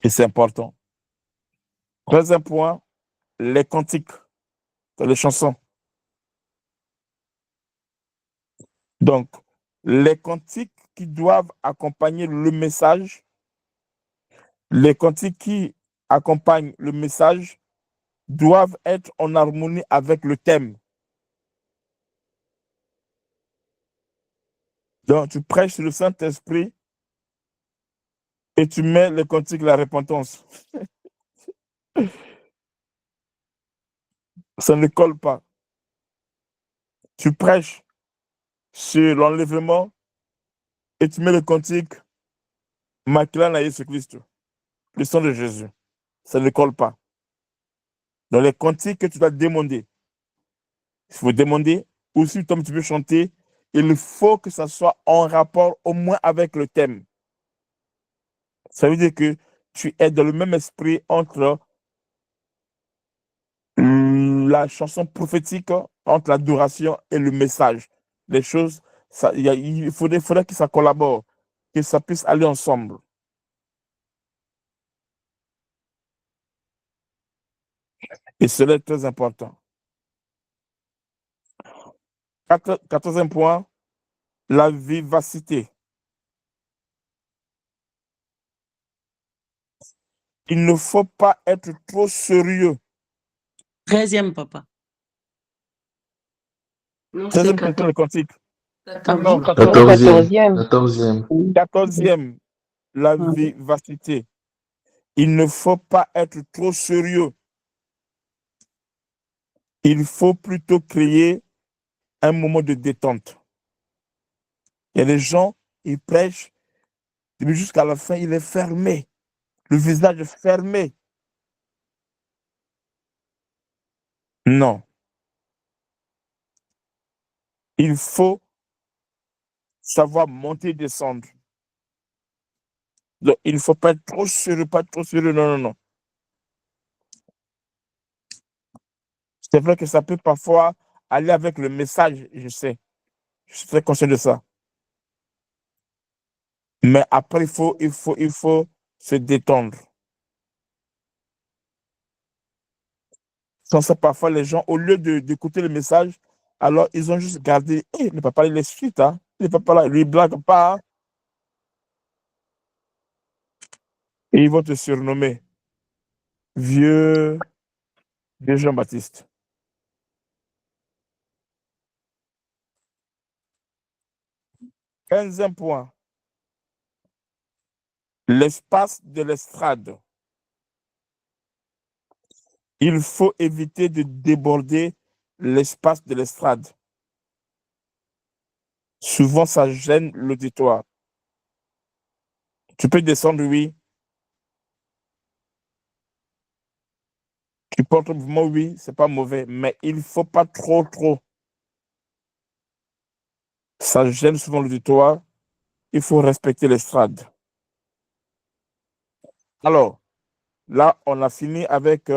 Et c'est important. 13e point, les cantiques, les chansons. Donc, les cantiques qui doivent accompagner le message, les cantiques qui accompagnent le message doivent être en harmonie avec le thème. Donc, tu prêches sur le Saint-Esprit et tu mets les cantiques de la repentance. Ça ne colle pas. Tu prêches sur l'enlèvement et tu mets le cantique Maclan à Jésus-Christ, le sang de Jésus. Ça ne colle pas. Dans les cantiques que tu dois demander, il faut demander, ou si toi tu veux chanter, il faut que ça soit en rapport au moins avec le thème. Ça veut dire que tu es dans le même esprit entre la chanson prophétique, entre l'adoration et le message. Les choses, il faudrait que ça collabore, que ça puisse aller ensemble. Et cela est très important. 14e point, la vivacité. Il ne faut pas être trop sérieux. 13e, papa. Non, c'est 13e question de cantique. 14e. 14e, la vivacité. Il ne faut pas être trop sérieux. Il faut plutôt créer un moment de détente. Il y a des gens, ils prêchent, mais jusqu'à la fin, il est fermé. Le visage est fermé. Non. Il faut savoir monter et descendre. Donc, il ne faut pas être trop sérieux, pas trop sérieux. Non, non, non. C'est vrai que ça peut parfois aller avec le message, je sais. Je suis très conscient de ça. Mais après, il faut se détendre. Sans ça, parfois, les gens, au lieu d'écouter le message, alors ils ont juste gardé, le papa, il est suite, hein. Le papa, là, lui, il blague pas, hein. Et ils vont te surnommer vieux Jean-Baptiste. 15e point. L'espace de l'estrade. Il faut éviter de déborder l'espace de l'estrade. Souvent, ça gêne l'auditoire. Tu peux descendre, oui. Tu portes le mouvement, oui, c'est pas mauvais, mais il ne faut pas trop. Ça gêne souvent l'auditoire. Il faut respecter l'estrade. Alors, là, on a fini avec,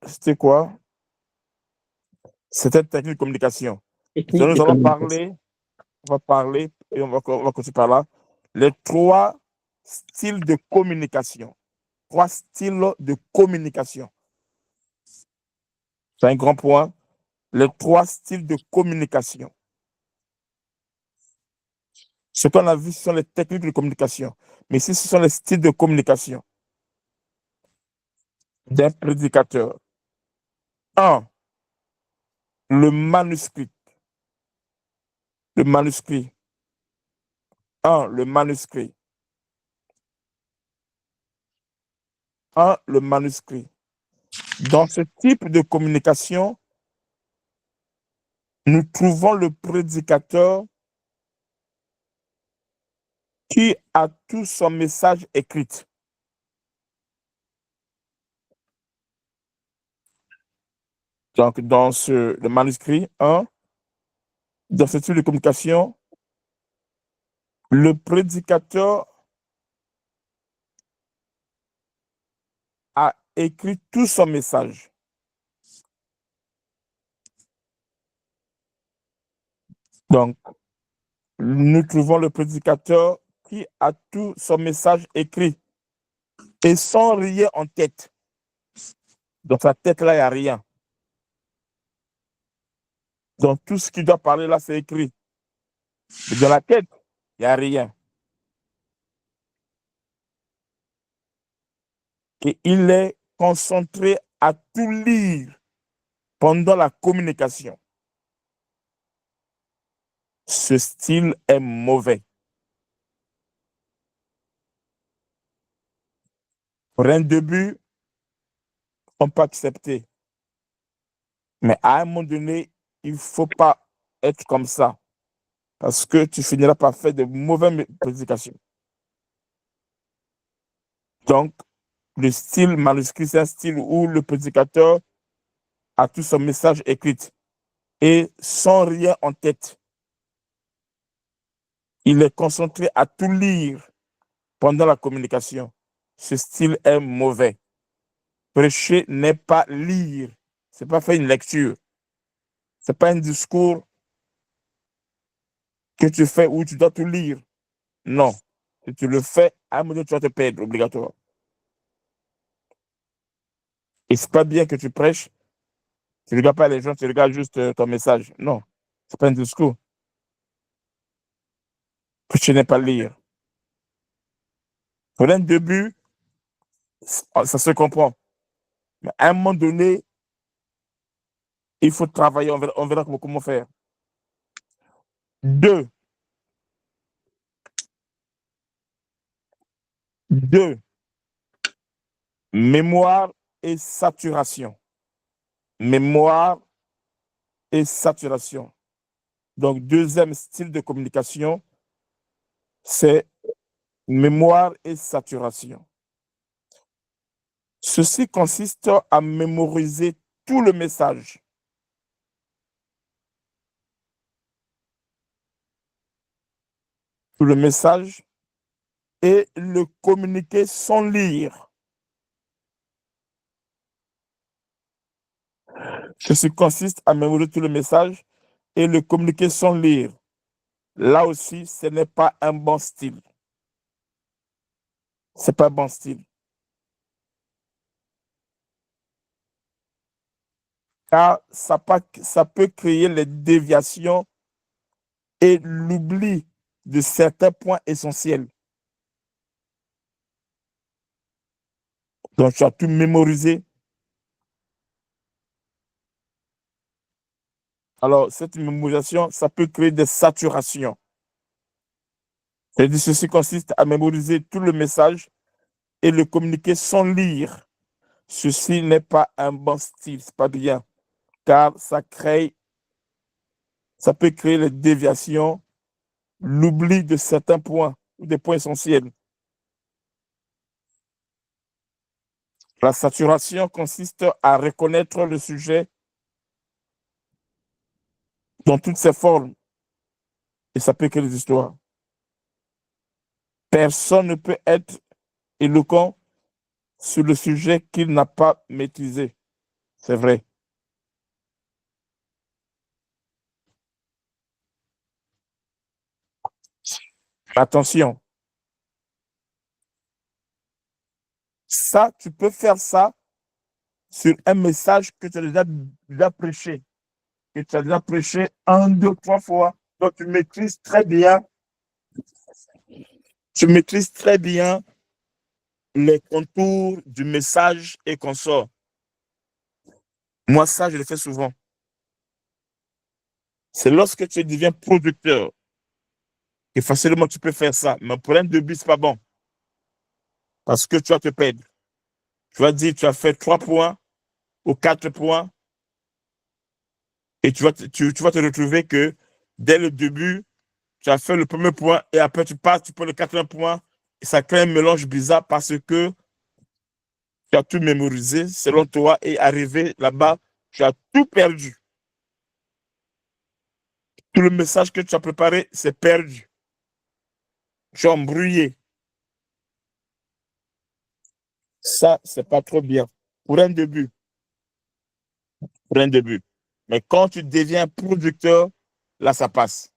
c'était quoi? C'était technique de communication. Technique Donc, de nous allons communication. parler, et on va continuer par là, les 3 styles de communication. 3 styles de communication. C'est un grand point. Les 3 styles de communication. Ce qu'on a vu, ce sont les techniques de communication. Mais ici, ce sont les styles de communication d'un prédicateur. 1. Le manuscrit. Le manuscrit. 1. Le manuscrit. 1. Le manuscrit. Dans ce type de communication, nous trouvons le prédicateur qui a tout son message écrit. Donc, dans le manuscrit 1, dans ce type de communication, le prédicateur a écrit tout son message. Donc, nous trouvons le prédicateur qui a tout son message écrit et sans rien en tête. Dans sa tête-là, il n'y a rien. Donc, tout ce qu'il doit parler là, c'est écrit. Mais dans la tête, il n'y a rien. Et il est concentré à tout lire pendant la communication. Ce style est mauvais. Pour un début, on peut accepter. Mais à un moment donné, il ne faut pas être comme ça. Parce que tu finiras par faire de mauvaises prédications. Donc, le style manuscrit, c'est un style où le prédicateur a tout son message écrit et sans rien en tête. Il est concentré à tout lire pendant la communication. Ce style est mauvais. Prêcher n'est pas lire. Ce n'est pas faire une lecture. Ce n'est pas un discours que tu fais où tu dois tout lire. Non. Si tu le fais, à un moment donné, tu vas te perdre, obligatoire. Et c'est pas bien que tu prêches. Tu ne regardes pas les gens, tu regardes juste ton message. Non. Ce n'est pas un discours. Prêcher n'est pas lire. Pour un début, ça se comprend. Mais à un moment donné, il faut travailler. On verra comment faire. 2. Mémoire et saturation. Mémoire et saturation. Donc, deuxième style de communication, c'est mémoire et saturation. Ceci consiste à mémoriser tout le message. Tout le message et le communiquer sans lire. Ceci consiste à mémoriser tout le message et le communiquer sans lire. Là aussi, ce n'est pas un bon style. Ce n'est pas un bon style. Car ça peut créer les déviations et l'oubli de certains points essentiels. Donc, tu as tout mémorisé. Alors, cette mémorisation, ça peut créer des saturations. C'est-à-dire, ceci consiste à mémoriser tout le message et le communiquer sans lire. Ceci n'est pas un bon style, c'est pas bien, car ça peut créer les déviations, l'oubli de certains points ou des points essentiels. La saturation consiste à reconnaître le sujet dans toutes ses formes et ça peut créer des histoires. Personne ne peut être éloquent sur le sujet qu'il n'a pas maîtrisé. C'est vrai. Attention. Ça, tu peux faire ça sur un message que tu as déjà prêché. Que tu as déjà prêché 1, 2, 3 fois. Donc, tu maîtrises très bien. Tu maîtrises très bien les contours du message et consorts. Moi, ça, je le fais souvent. C'est lorsque tu deviens producteur que facilement tu peux faire ça. Mais pour un début, ce n'est pas bon. Parce que tu vas te perdre. Tu vas dire, tu as fait 3 points ou 4 points et tu vas te retrouver que dès le début, tu as fait le premier point et après tu passes, tu prends le 4e point et ça crée un mélange bizarre parce que tu as tout mémorisé selon toi et arrivé là-bas, tu as tout perdu. Tout le message que tu as préparé, c'est perdu. Tu es embrouillé. Ça, c'est pas trop bien. Pour un début. Pour un début. Mais quand tu deviens producteur, là, ça passe.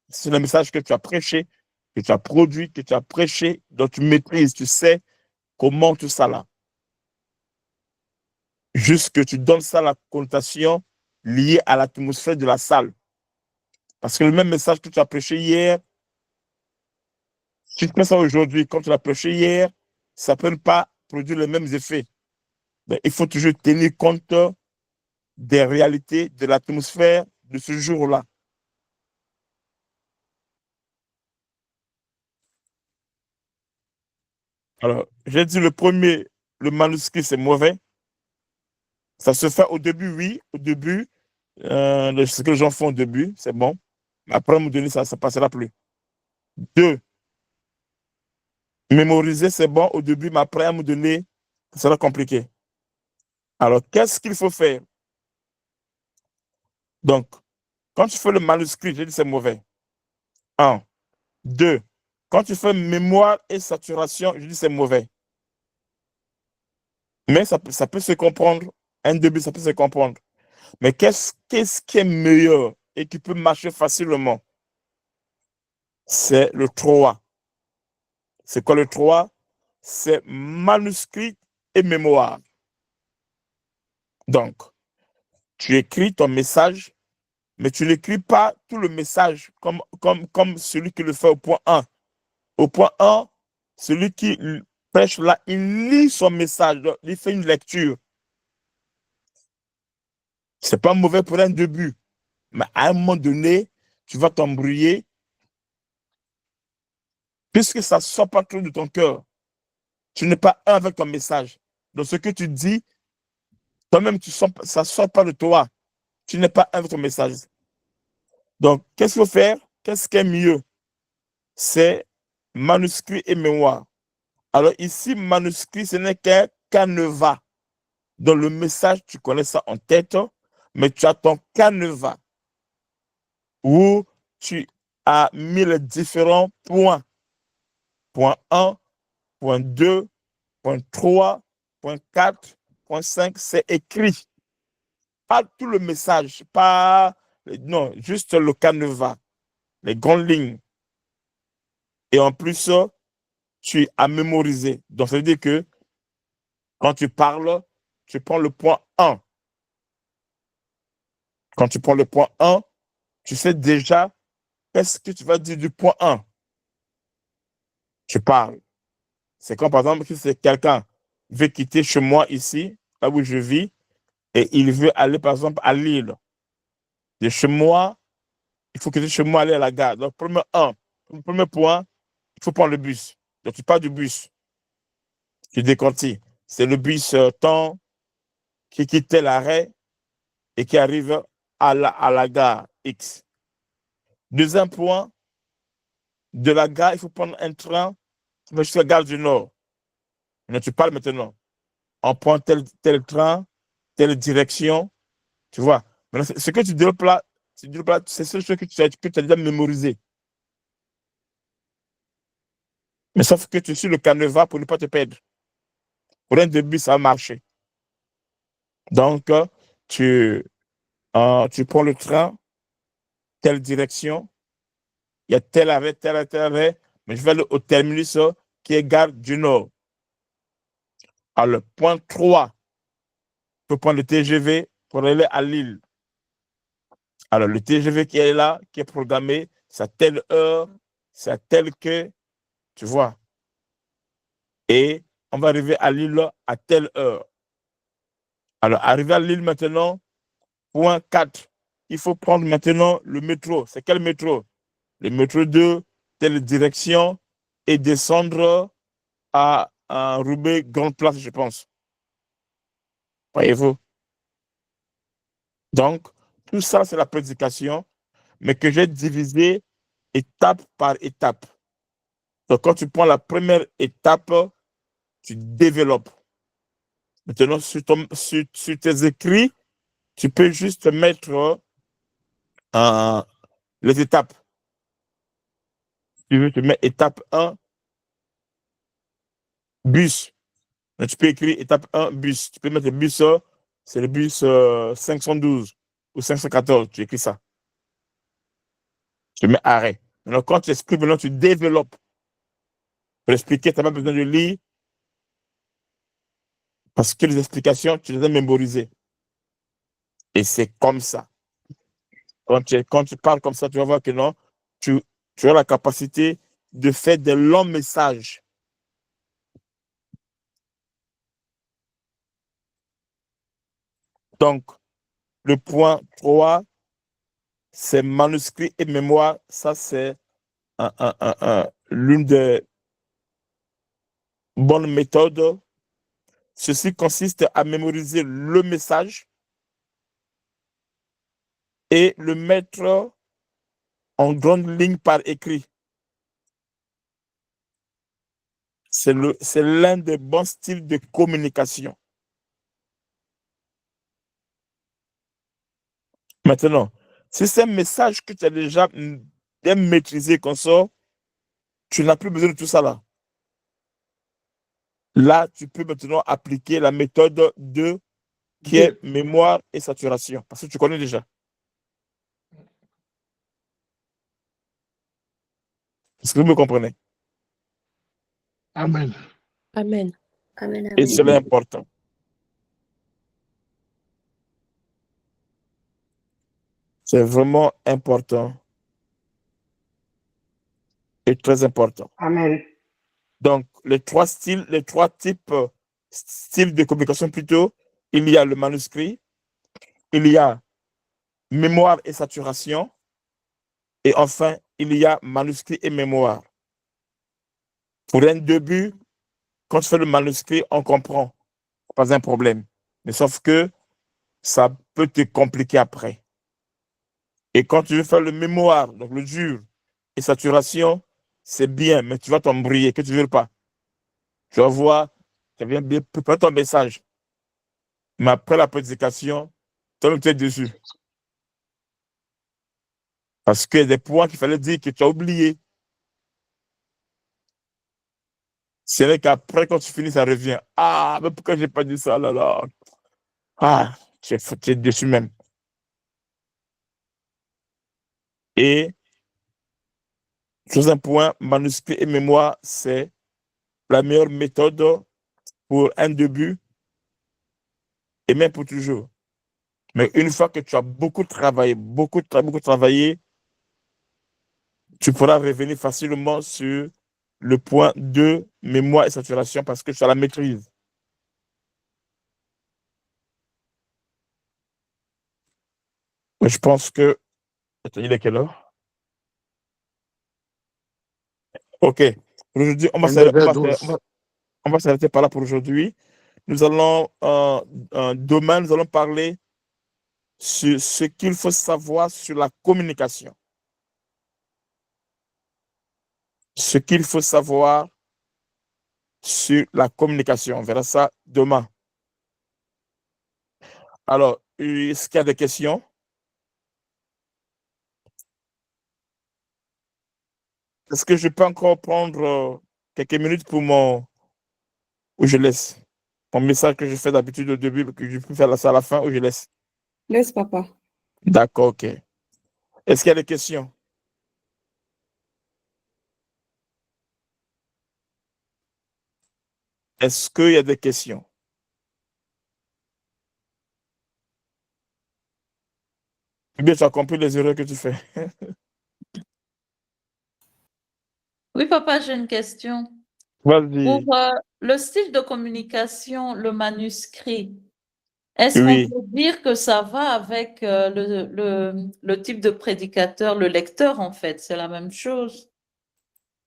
C'est le message que tu as prêché, que tu as produit, que tu as prêché, dont tu maîtrises, tu sais comment tout ça là. Juste que tu donnes ça la connotation liée à l'atmosphère de la salle. Parce que le même message que tu as prêché hier, si tu fais ça aujourd'hui, comme tu l'as prêché hier, ça ne peut pas produire les mêmes effets. Donc, il faut toujours tenir compte des réalités, de l'atmosphère de ce jour-là. Alors, j'ai dit le premier, le manuscrit, c'est mauvais. Ça se fait au début, oui. Au début, ce que les gens font au début, c'est bon. Après, à un moment donné, ça ne passera plus. 2, mémoriser, c'est bon au début, mais après, à un moment donné, ça sera compliqué. Alors, qu'est-ce qu'il faut faire? Donc, quand tu fais le manuscrit, j'ai dit c'est mauvais. 1. 2. Quand tu fais mémoire et saturation, je dis c'est mauvais. Mais ça peut se comprendre. Un début, ça peut se comprendre. Mais qu'est-ce qui est meilleur et qui peut marcher facilement? C'est le 3. C'est quoi le 3? C'est manuscrit et mémoire. Donc, tu écris ton message, mais tu n'écris pas tout le message comme celui qui le fait au point 1. Au point 1, celui qui prêche là, il lit son message, donc il fait une lecture. Ce n'est pas mauvais pour un début, mais à un moment donné, tu vas t'embrouiller puisque ça ne sort pas trop de ton cœur. Tu n'es pas un avec ton message. Donc, ce que tu dis, toi-même, ça ne sort pas de toi. tu n'as pas un autre message. Donc, qu'est-ce qu'il faut faire? Qu'est-ce qui est mieux? C'est manuscrit et mémoire. Alors ici, manuscrit, ce n'est qu'un canevas. Dans le message, tu connais ça en tête, mais tu as ton canevas où tu as mis les différents points. Point 1, point 2, point 3, point 4, point 5, c'est écrit. Pas tout le message, non, juste le canevas, les grandes lignes. Et en plus, tu as mémorisé. Donc, ça veut dire que quand tu parles, tu prends le point 1. Quand tu prends le point 1, tu sais déjà qu'est-ce que tu vas dire du point 1. Tu parles. C'est comme par exemple si c'est quelqu'un veut quitter chez moi ici, là où je vis, et il veut aller par exemple à Lille. De chez moi, il faut quitter chez moi, aller à la gare. Donc, premier point, il faut prendre le bus. Donc, tu pars du bus. Tu décontis. C'est le bus temps qui quittait l'arrêt et qui arrive à la gare X. Deuxième point, de la gare, il faut prendre un train qui va jusqu'à la gare du Nord. Mais tu parles maintenant. On prend tel train, telle direction, tu vois. Maintenant, ce que tu développes là, c'est ce que tu as déjà mémorisé. Mais sauf que tu suis le canevas pour ne pas te perdre. Pour un début, ça va marcher. Donc, tu prends le train, telle direction, il y a tel arrêt, mais je vais aller au terminus qui est gare du Nord. Alors, point 3, il faut prendre le TGV pour aller à Lille. Alors, le TGV qui est là, qui est programmé, c'est à telle heure, c'est à telle que, tu vois. Et on va arriver à Lille à telle heure. Alors, arrivé à Lille maintenant, point 4, il faut prendre maintenant le métro. C'est quel métro? Le métro 2, telle direction, et descendre à Roubaix, Grande Place, je pense. Voyez-vous? Donc, tout ça, c'est la prédication, mais que j'ai divisé étape par étape. Donc, quand tu prends la première étape, tu développes. Maintenant, sur tes écrits, tu peux juste mettre les étapes. Tu veux, tu mets étape 1, bus. Donc, tu peux écrire étape 1, bus. Tu peux mettre le bus, c'est le bus 512 ou 514. Tu écris ça. Tu mets arrêt. Maintenant, quand tu expliques, maintenant, tu développes. Pour expliquer, tu n'as pas besoin de lire parce que les explications, tu les as mémorisées. Et c'est comme ça. Quand tu parles comme ça, tu vas voir que non, tu as la capacité de faire des longs messages. Donc, le point 3, c'est manuscrit et mémoire. Ça, c'est l'une des bonnes méthodes. Ceci consiste à mémoriser le message et le mettre en grande ligne par écrit. C'est l'un des bons styles de communication. Maintenant, si c'est un message que tu as déjà bien maîtrisé comme ça, tu n'as plus besoin de tout ça là. Là, tu peux maintenant appliquer la méthode 2 qui est mémoire et saturation, parce que tu connais déjà. Est-ce que vous me comprenez? Amen. Amen. Amen. Et Amen. c'est important. C'est vraiment important et très important. Amen. Donc, les trois types styles de communication plutôt, il y a le manuscrit, il y a mémoire et saturation, et enfin, il y a manuscrit et mémoire. Pour un début, quand tu fais le manuscrit, on comprend, pas un problème. Mais sauf que ça peut te compliquer après. Et quand tu veux faire le mémoire, donc le dur et saturation, c'est bien, mais tu vas t'embrouiller, que tu ne veux pas. Tu vas voir, tu viens bien préparer ton message. Mais après la prédication, toi-même tu es dessus. Parce qu'il y a des points qu'il fallait dire que tu as oublié. C'est vrai qu'après, quand tu finis, ça revient. Ah, mais pourquoi je n'ai pas dit ça là là? Ah, tu es dessus même. Et, sur un point, manuscrit et mémoire, c'est la meilleure méthode pour un début et même pour toujours. Mais une fois que tu as beaucoup travaillé, beaucoup travaillé, tu pourras revenir facilement sur le point de mémoire et saturation parce que tu as la maîtrise. Je pense que... Attends, il est quelle heure? OK. Aujourd'hui, on va s'arrêter par là pour aujourd'hui. Nous allons, demain, nous allons parler sur ce qu'il faut savoir sur la communication. Ce qu'il faut savoir sur la communication. On verra ça demain. Alors, est-ce qu'il y a des questions? Est-ce que je peux encore prendre quelques minutes pour ou je laisse mon message que je fais d'habitude au début, que je peux faire ça à la fin ou je laisse? Laisse papa. D'accord, OK. Est-ce qu'il y a des questions? Est-ce qu'il y a des questions? Ou bien tu as compris les erreurs que tu fais? Oui, papa, j'ai une question. Vas-y. Pour le style de communication, le manuscrit, est-ce qu'on Oui, peut dire que ça va avec le type de prédicateur, le lecteur, en fait? C'est la même chose.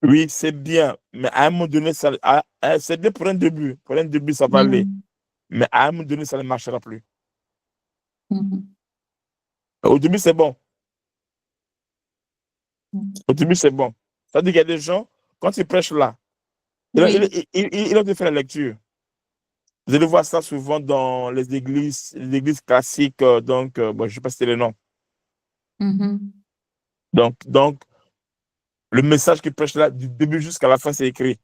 oui, c'est bien. Mais à un moment donné, c'est bien pour un début. Pour un début, ça va aller. Mhm. Mais à un moment donné, ça ne marchera plus. Mhm. Au début, c'est bon. Mhm. Au début, c'est bon. C'est-à-dire qu'il y a des gens, quand ils prêchent là, Oui. il a de faire la lecture. Vous allez voir ça souvent dans les églises classiques. Bon, je ne sais pas si c'est le nom. Mhm. Donc, le message qu'il prêche là, du début jusqu'à la fin, c'est écrit.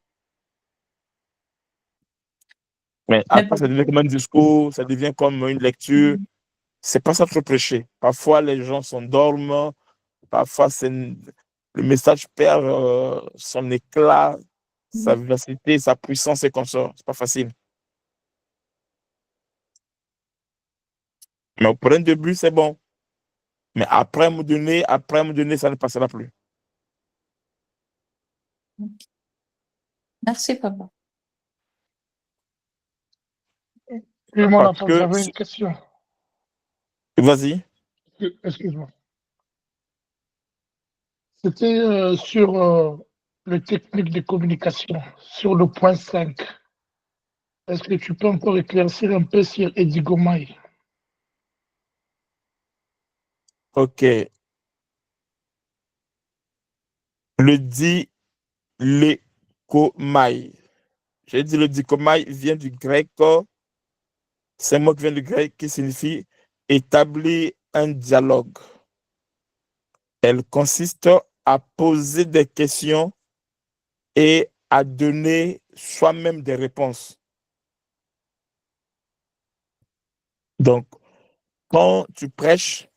Mais Mais après, ça devient comme un discours, ça devient comme une lecture. C'est pas ça trop prêcher. Parfois, les gens s'endorment. Parfois, le message perd son éclat, sa vivacité, sa puissance et comme ça. C'est pas facile. Mais pour un début, c'est bon. Mais après un moment donné, ça ne passera plus. Merci, papa. Oui, mon Parce enfant, que, j'avais une question. vas-y. Excuse-moi. C'était sur les techniques de communication, sur le point 5. Est-ce que tu peux encore éclaircir un peu sur Eddie Gomaï? OK. Le dilékomai. J'ai dit le dikomai vient du grec, c'est un mot qui vient du grec qui signifie établir un dialogue. Elle consiste à poser des questions et à donner soi-même des réponses. Donc, quand tu prêches,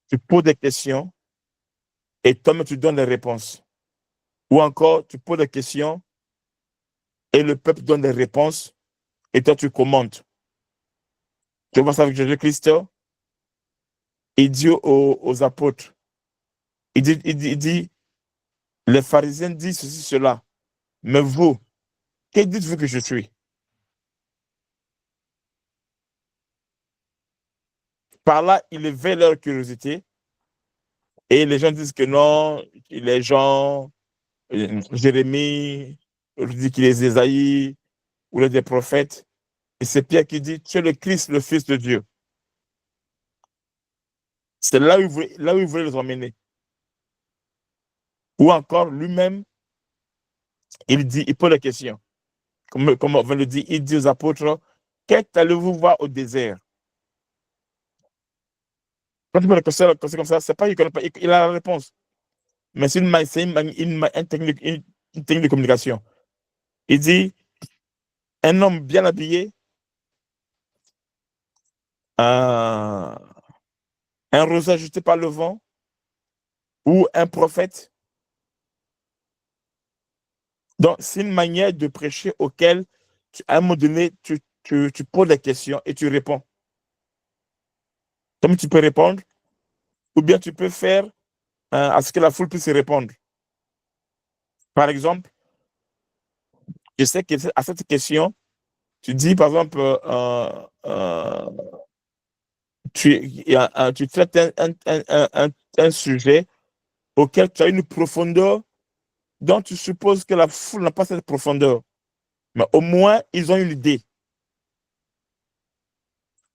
tu poses des questions et toi-même tu donnes des réponses. Ou encore, tu poses des questions et le peuple donne des réponses et toi tu commentes. Tu vois ça avec Jésus-Christ? Il dit aux apôtres, il dit, les pharisiens disent ceci, cela, mais vous, que dites-vous que je suis? Par là, il éveille leur curiosité et les gens disent que non, les gens, Jérémie, on dit qu'il est Ésaïe ou les des prophètes. Et c'est Pierre qui dit, tu es le Christ, le Fils de Dieu. C'est là où il voulait les emmener. Ou encore, lui-même, il pose la question. Comme on vient de le dire, il dit aux apôtres, qu'allez-vous voir au désert? Quand il pose la question comme ça, c'est pas qu'il connaît pas, il a la réponse. Mais c'est une technique de communication. Il dit, un homme bien habillé, un roseau agité par le vent, ou un prophète. Donc, c'est une manière de prêcher auquel, à un moment donné, tu poses des questions et tu réponds. Comme tu peux répondre, ou bien tu peux faire à ce que la foule puisse répondre. Par exemple, je sais qu'à cette question, tu dis, par exemple, tu traites un sujet auquel tu as une profondeur dont tu supposes que la foule n'a pas cette profondeur. Mais au moins, ils ont une idée.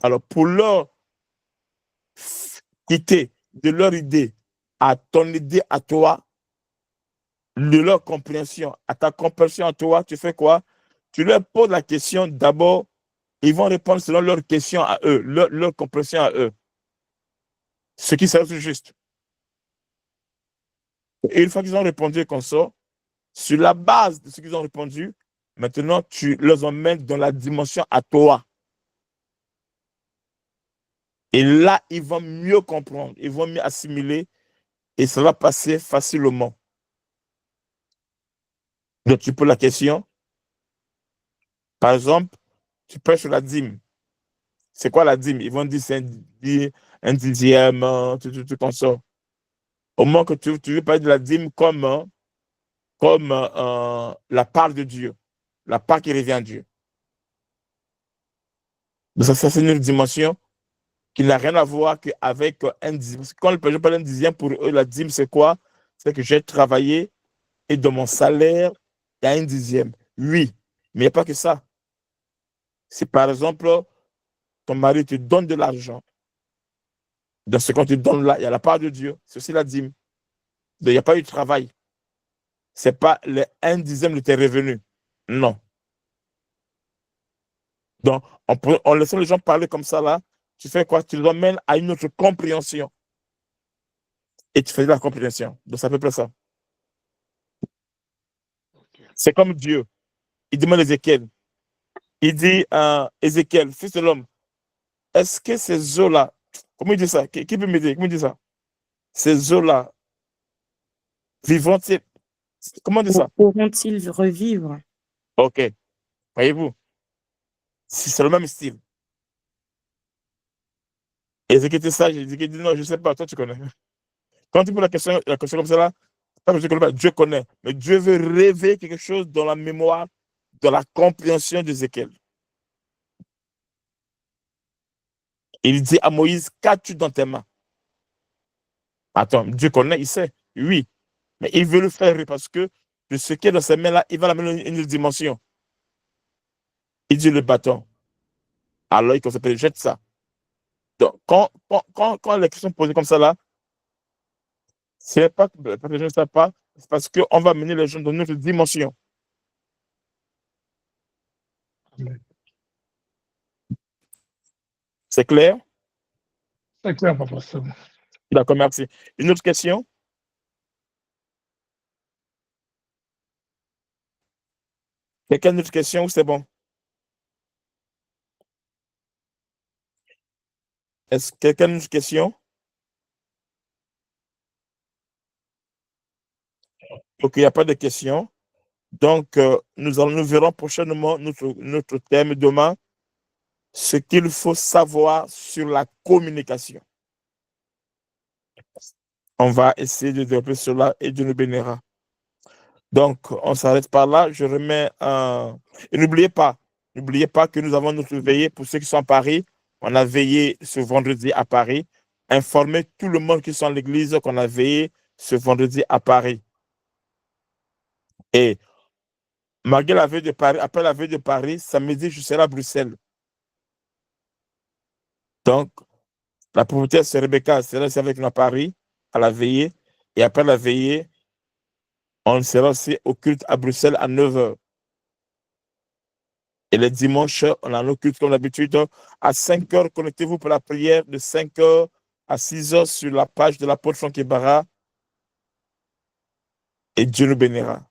Alors, pour leur quitter de leur idée à ton idée à toi, de leur compréhension à ta compréhension à toi, tu fais quoi? Tu leur poses la question d'abord, ils vont répondre selon leur question à eux, leur compréhension à eux. Ce qui serait juste. Et une fois qu'ils ont répondu comme ça, sur la base de ce qu'ils ont répondu, maintenant, tu les emmènes dans la dimension à toi. Et là, ils vont mieux comprendre, ils vont mieux assimiler et ça va passer facilement. Donc, tu poses la question. Par exemple, tu pèses sur la dîme. C'est quoi la dîme? Ils vont dire c'est un dixième, tout comme ça. Au moins que tu veux parler de la dîme comme la part de Dieu, la part qui revient à Dieu. Donc ça c'est une dimension qui n'a rien à voir qu'avec un dixième. Parce que quand je parle d'un dixième, pour eux, la dîme, c'est quoi? C'est que j'ai travaillé et de mon salaire, il y a un dixième. Oui, mais il n'y a pas que ça. Si par exemple, ton mari te donne de l'argent, dans ce qu'on te donne là, il y a la part de Dieu, c'est aussi la dîme. Donc, il n'y a pas eu de travail. Ce n'est pas le 1 dixième de tes revenus. Non. Donc, en laissant les gens parler comme ça, là, tu fais quoi? Tu les emmènes à une autre compréhension. Et tu fais de la compréhension. Donc, c'est à peu près ça. C'est comme Dieu. Il demande à Ézéchiel. Il dit à Ézéchiel, fils de l'homme, est-ce que ces eaux-là, comment il dit ça? Qui peut m'aider? Comment il dit ça? Ces eaux-là, vivront-ils? Comment on dit ça? Pourront-ils revivre? Ok. Voyez-vous? C'est le même style. Ézéchiel dit ça, j'ai dit non, je ne sais pas, toi tu connais. Quand tu poses la question comme ça, là, pas que je connais pas, Dieu connaît. Mais Dieu veut révéler quelque chose dans la mémoire, dans la compréhension d'Ézéchiel. Il dit à Moïse, qu'as-tu dans tes mains? Attends, Dieu connaît, il sait, oui. Mais il veut le faire parce que de ce qui est dans ses mains-là, il va l'amener une dimension. Il dit le bâton. Alors, il s'appelle, jette ça. Donc, quand les questions posées comme ça, là, c'est pas que les gens ne savent pas, c'est parce qu'on va amener les gens dans une autre dimension. C'est clair? C'est clair, papa. C'est bon. D'accord, merci. Une autre question? Quelqu'un a une autre question ou c'est bon? Est-ce que quelqu'un a une autre question? Donc, il n'y a pas de questions. Donc, nous verrons prochainement notre thème demain, ce qu'il faut savoir sur la communication. On va essayer de développer cela et Dieu nous bénira. Donc, on s'arrête par là. Je remets un... Et n'oubliez pas que nous avons notre veillée pour ceux qui sont à Paris. On a veillé ce vendredi à Paris. Informez tout le monde qui sont à l'église qu'on a veillé ce vendredi à Paris. Et malgré la veille de Paris, après la veille de Paris, samedi, je serai à Bruxelles. Donc, La prophétesse Rebecca sera aussi avec nous à Paris, à la veillée. Et après la veillée, on sera aussi au culte à Bruxelles à 9h. Et les dimanches, on a nos cultes comme d'habitude. À 5h, connectez-vous pour la prière de 5h à 6h sur la page de l'apôtre Franck Ebara. Et Dieu nous bénira.